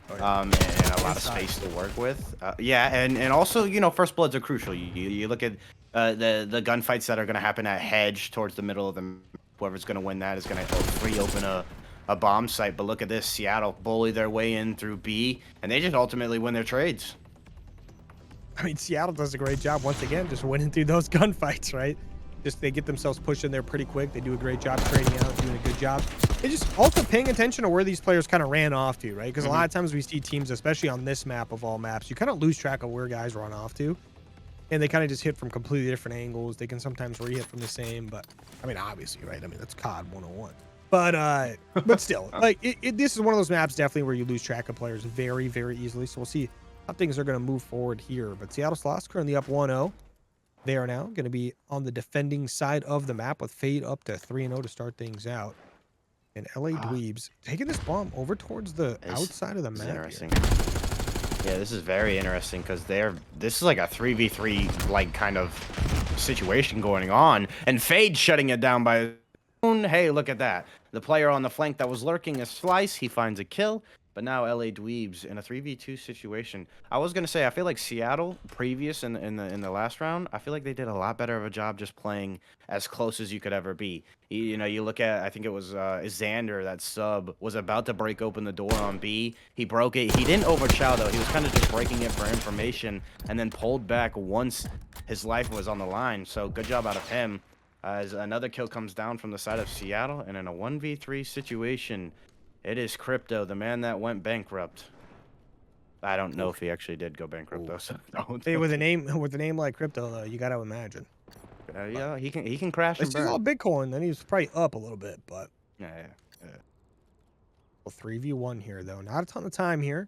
Oh, yeah. And a lot of space to work with. Yeah, and also, you know, first bloods are crucial. You look at the gunfights that are going to happen at Hedge towards the middle of the... Whoever's going to win that is going to free open a bomb site. But look at this. Seattle bully their way in through B, and they just ultimately win their trades. I mean, Seattle does a great job, once again, just winning through those gunfights, right? Just they get themselves pushed in there pretty quick. They do a great job trading out, doing a good job. They just also paying attention to where these players kind of ran off to, right? Because a lot of times we see teams, especially on this map of all maps, you kind of lose track of where guys run off to. And they kind of just hit from completely different angles. They can sometimes re-hit from the same, but I mean, obviously, right? I mean, that's COD 101. But still, like this is one of those maps definitely where you lose track of players very, very easily. So we'll see how things are going to move forward here. But Seattle Sloths currently up 1-0. They are now going to be on the defending side of the map with Fade up to 3-0 to start things out. And LA Dweebs taking this bomb over towards the outside of the map. Interesting. Yeah, this is very interesting because this is like a 3v3 like kind of situation going on, and Fade shutting it down by his own. Hey, look at that. The player on the flank that was lurking a slice, he finds a kill. But now LA Dweebs in a 3v2 situation. I was gonna say I feel like Seattle previous in the last round, I feel like they did a lot better of a job just playing as close as you could ever be. You know, you look at, I think it was Xander, that sub was about to break open the door on B. He broke it. He didn't overchow though. He was kind of just breaking it for information and then pulled back once his life was on the line. So good job out of him. As another kill comes down from the side of Seattle, and in a 1v3 situation. It is Crypto, the man that went bankrupt. I don't know if he actually did go bankrupt though. So hey, with a name like Crypto, though, you got to imagine. Yeah, he can crash and He's burn. all Bitcoin, then he's probably up a little bit, but Yeah. Well, 3v1 here though. Not a ton of time here.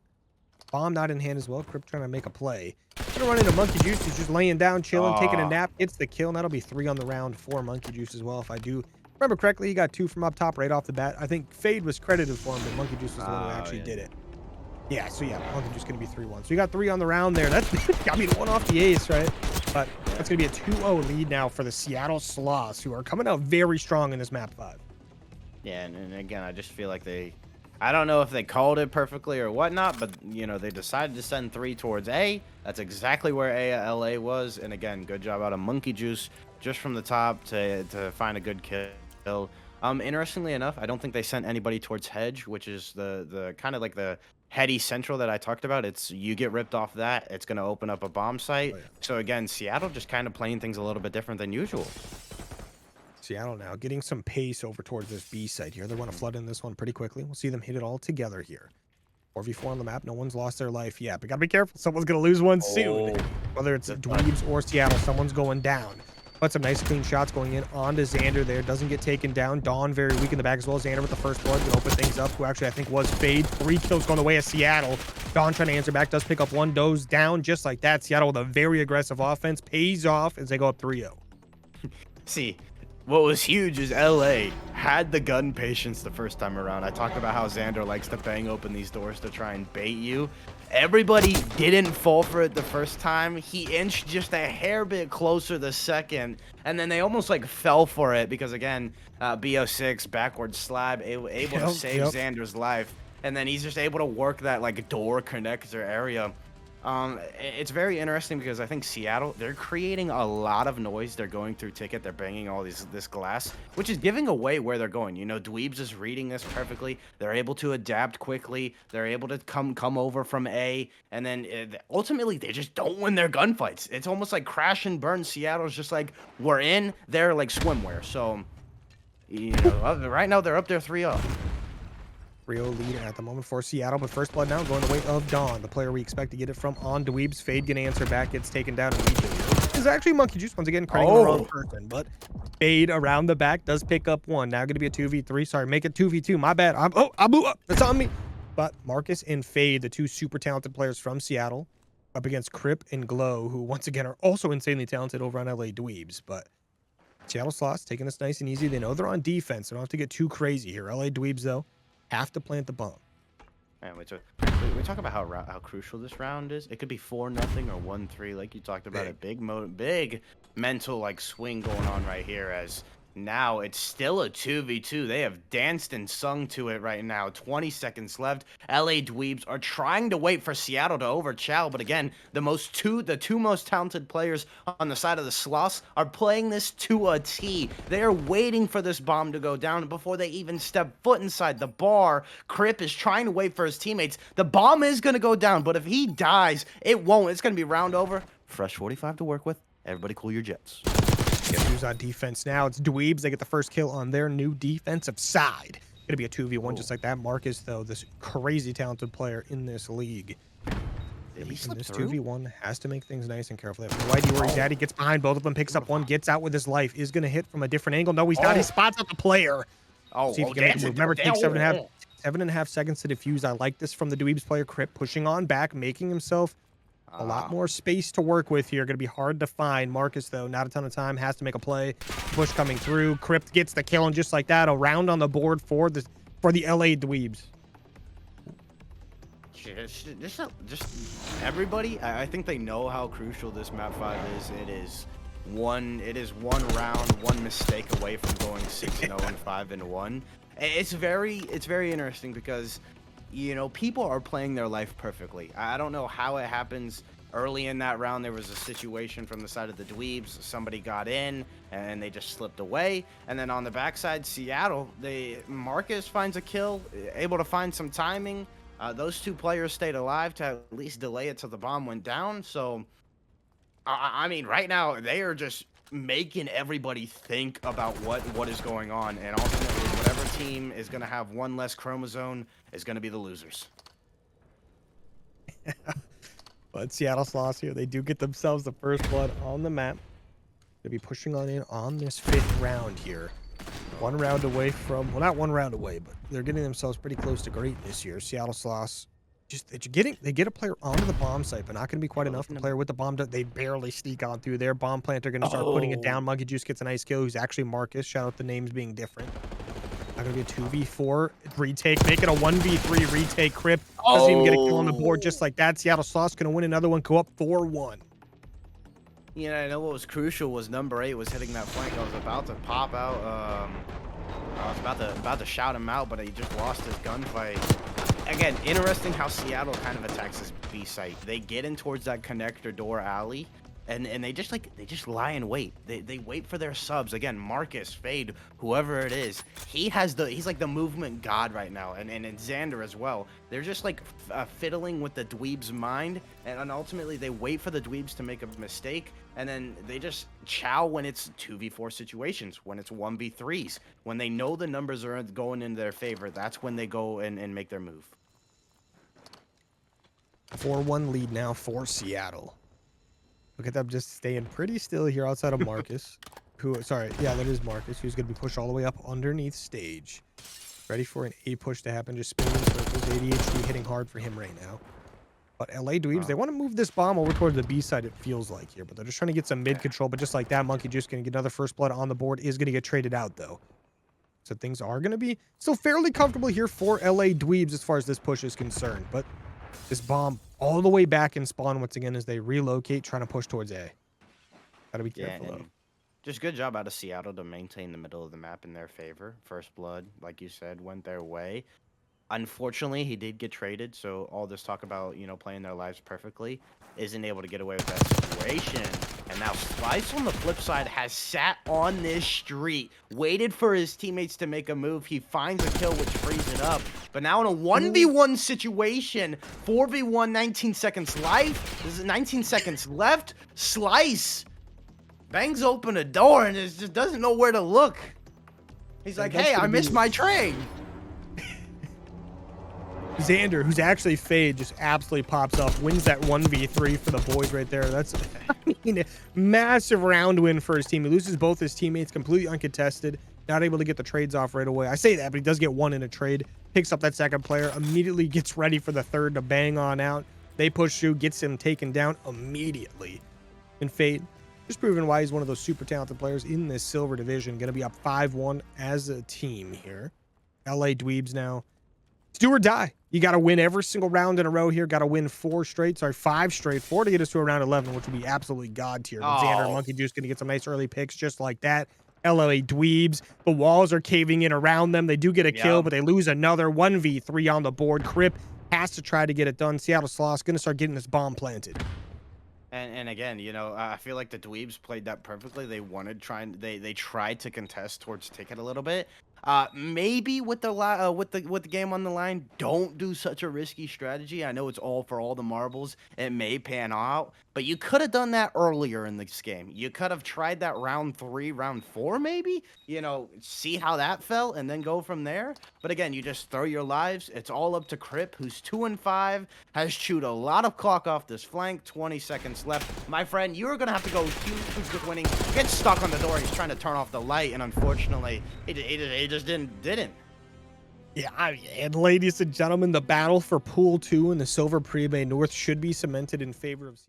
Bomb not in hand as well. Crypto trying to make a play. Gonna run into Monkey Juice. He's just laying down, chilling, taking a nap. Gets the kill, and that'll be 3 on the round for Monkey Juice as well, if I do remember correctly. He got 2 from up top right off the bat. I think Fade was credited for him, but Monkey Juice was the one who actually did it. Yeah, so yeah, Monkey Juice going to be 3-1. So you got 3 on the round there. That's, I mean, 1 off the ace, right? But that's going to be a 2-0 lead now for the Seattle Sloths, who are coming out very strong in this map 5. Yeah, and again, I just feel like I don't know if they called it perfectly or whatnot, but, you know, they decided to send 3 towards A. That's exactly where LA was. And again, good job out of Monkey Juice just from the top to find a good kill. Interestingly enough, I don't think they sent anybody towards Hedge, which is the kind of like the heady central that I talked about. It's you get ripped off that, it's going to open up a bomb site. Oh, yeah. So again, Seattle just kind of playing things a little bit different than usual. Seattle now getting some pace over towards this B site here. They want to flood in this one pretty quickly. We'll see them hit it all together here. 4v4 on the map. No one's lost their life yet, but gotta be careful. Someone's gonna lose one soon. Whether it's Dweebs or Seattle, someone's going down. But some nice clean shots going in onto Xander there. Doesn't get taken down. Dawn very weak in the back as well. Xander with the first blood. Gonna open things up. Who actually I think was Fade. 3 kills going the way of Seattle. Dawn trying to answer back. Does pick up 1. Does down just like that. Seattle with a very aggressive offense. Pays off as they go up 3-0. See, what was huge is LA had the gun patience the first time around. I talked about how Xander likes to bang open these doors to try and bait you. Everybody didn't fall for it the first time. He inched just a hair bit closer the second, and then they almost like fell for it because again, BO6 backward slab able to save Xander's life, and then he's just able to work that like door connector area. It's very interesting because I think Seattle, they're creating a lot of noise. They're going through ticket. They're banging all this glass, which is giving away where they're going. You know, Dweebs is reading this perfectly. They're able to adapt quickly. They're able to come over from A, and then ultimately they just don't win their gunfights. It's almost like crash and burn. Seattle's just like, we're in. They're like swimwear. So, you know, right now they're up there 3-0. 3-0 lead at the moment for Seattle, but first blood now going the way of Dawn, the player we expect to get it from on Dweebs. Fade gonna answer back, gets taken down immediately. It's actually Monkey Juice once again, crediting the wrong person, but Fade around the back does pick up 1. Now gonna be a 2v3. Sorry, make it 2v2. My bad. I blew up. That's on me. But Marcus and Fade, the two super talented players from Seattle, up against Crip and Glow, who once again are also insanely talented over on LA Dweebs. But Seattle Sloths taking this nice and easy. They know they're on defense. They don't have to get too crazy here. LA Dweebs, though, have to plant the bomb. Man, we talk about how crucial this round is. It could be 4-0 or 1-3, like you talked about. Big mental like swing going on right here. As now it's still a 2v2. They have danced and sung to it right now. 20 seconds left. LA Dweebs are trying to wait for Seattle to overchow, but again, the two most talented players on the side of the Sloths are playing this to a T. They are waiting for this bomb to go down before they even step foot inside the bar. Crip is trying to wait for his teammates. The bomb is going to go down, but if he dies, it won't. It's going to be round over. Fresh 45 to work with. Everybody cool your jets. Guess who's on defense now? It's Dweebs. They get the first kill on their new defensive side. Gonna be a 2v1 just like that. Marcus, though, this crazy talented player in this league. Did he slip this through? 2v1 has to make things nice and careful. They have no idea where he's at. He gets behind both of them, picks up one, gets out with his life. Is gonna hit from a different angle. No, he's not. He spots out the player. See if he can make a move. Remember, it takes 7.5 seconds to defuse. I like this from the Dweebs player. Crip pushing on back, making himself a lot more space to work with here. Going to be hard to find. Marcus, though, not a ton of time. Has to make a play. Push coming through. Crip gets the kill, and just like that, a round on the board for the LA Dweebs. Just everybody. I think they know how crucial this map 5 is. It is one round, one mistake away from going 6-0 and 5-1. It's very interesting because, you know, people are playing their life perfectly. I don't know how it happens. Early in that round, there was a situation from the side of the Dweebs. Somebody got in, and they just slipped away. And then on the backside, Seattle, Marcus finds a kill, able to find some timing. Those two players stayed alive to at least delay it till the bomb went down. So, I mean, right now, they are just making everybody think about what is going on. And ultimately, whatever team is going to have one less chromosome is going to be the losers. But Seattle Sloths here, they do get themselves the first blood on the map. They'll be pushing on in on this 5th round here. 1 round away from, well, not 1 round away, but they're getting themselves pretty close to greatness here. Seattle Sloths, they get a player onto the bomb site, but not going to be quite enough. The player with the bomb, they barely sneak on through there. Bomb planter going to start putting it down. Monkey Juice gets a nice kill. Who's actually Marcus. Shout out the names being different. Not going to be a 2v4 retake. Make it a 1v3 retake. Crip doesn't even get a kill on the board just like that. Seattle Sloths going to win another one. Go up 4-1. You know, I know what was crucial was number 8 was hitting that flank. I was about to pop out. I was about to shout him out, but he just lost his gunfight. Again, interesting how Seattle kind of attacks this B site. They get in towards that connector door alley, and they just lie in wait. They wait for their subs. Again, Marcus, Fade, whoever it is, he's like the movement god right now, and Xander as well. They're just like fiddling with the Dweeb's mind, and ultimately they wait for the Dweebs to make a mistake, and then they just chow when it's 2v4 situations, when it's 1v3s, when they know the numbers are going in their favor. That's when they go and make their move. 4-1 lead now for Seattle. Look at them just staying pretty still here outside of Marcus. That is Marcus, who's going to be pushed all the way up underneath stage. Ready for an A push to happen, just spinning in circles. ADHD hitting hard for him right now. But LA Dweebs, they want to move this bomb over towards the B side, it feels like here. But they're just trying to get some mid control. But just like that, Monkey Juice going to get another first blood on the board. Is going to get traded out, though. So things are going to be still fairly comfortable here for LA Dweebs as far as this push is concerned. But this bomb all the way back in spawn once again as they relocate, trying to push towards A. Gotta be careful, though. Just good job out of Seattle to maintain the middle of the map in their favor. First blood, like you said, went their way. Unfortunately, he did get traded, so all this talk about, you know, playing their lives perfectly isn't able to get away with that situation. And now Slice on the flip side has sat on this street, waited for his teammates to make a move. He finds a kill, which frees it up. But now in a 1v1 situation, 4v1, 19 seconds life. This is 19 seconds left. Slice bangs open a door and just doesn't know where to look. He's like, hey, I missed my train. Xander, who's actually Fade, just absolutely pops up, wins that 1v3 for the boys right there. That's, I mean, massive round win for his team. He loses both his teammates completely uncontested. Not able to get the trades off right away. I say that, but he does get one in a trade. Picks up that second player, immediately gets ready for the third to bang on out. They push through, gets him taken down immediately. And Fate, just proving why he's one of those super talented players in this silver division. Going to be up 5-1 as a team here. LA Dweebs now. It's do or die. You got to win every single round in a row here. Got to win 5 straight, to get us to around 11, which would be absolutely god tier. But Xander and Monkey Juice going to get some nice early picks just like that. LA Dweebs, the walls are caving in around them. They do get a kill, but they lose another 1v3 on the board. Crip has to try to get it done. Seattle Sloths going to start getting this bomb planted. And again, you know, I feel like the Dweebs played that perfectly. They tried to contest towards ticket a little bit. Maybe with the game on the line, don't do such a risky strategy. I know it's all for all the marbles. It may pan out, but you could have done that earlier in this game. You could have tried that round 3, round 4, maybe. You know, see how that felt, and then go from there. But again, you just throw your lives. It's all up to Crip, who's 2-5, has chewed a lot of clock off this flank. 20 seconds left. My friend, you're gonna have to go huge with winning. Get stuck on the door. He's trying to turn off the light, and unfortunately, it just didn't. Yeah, and ladies and gentlemen, the battle for Pool 2 in the Silver Premade North should be cemented in favor of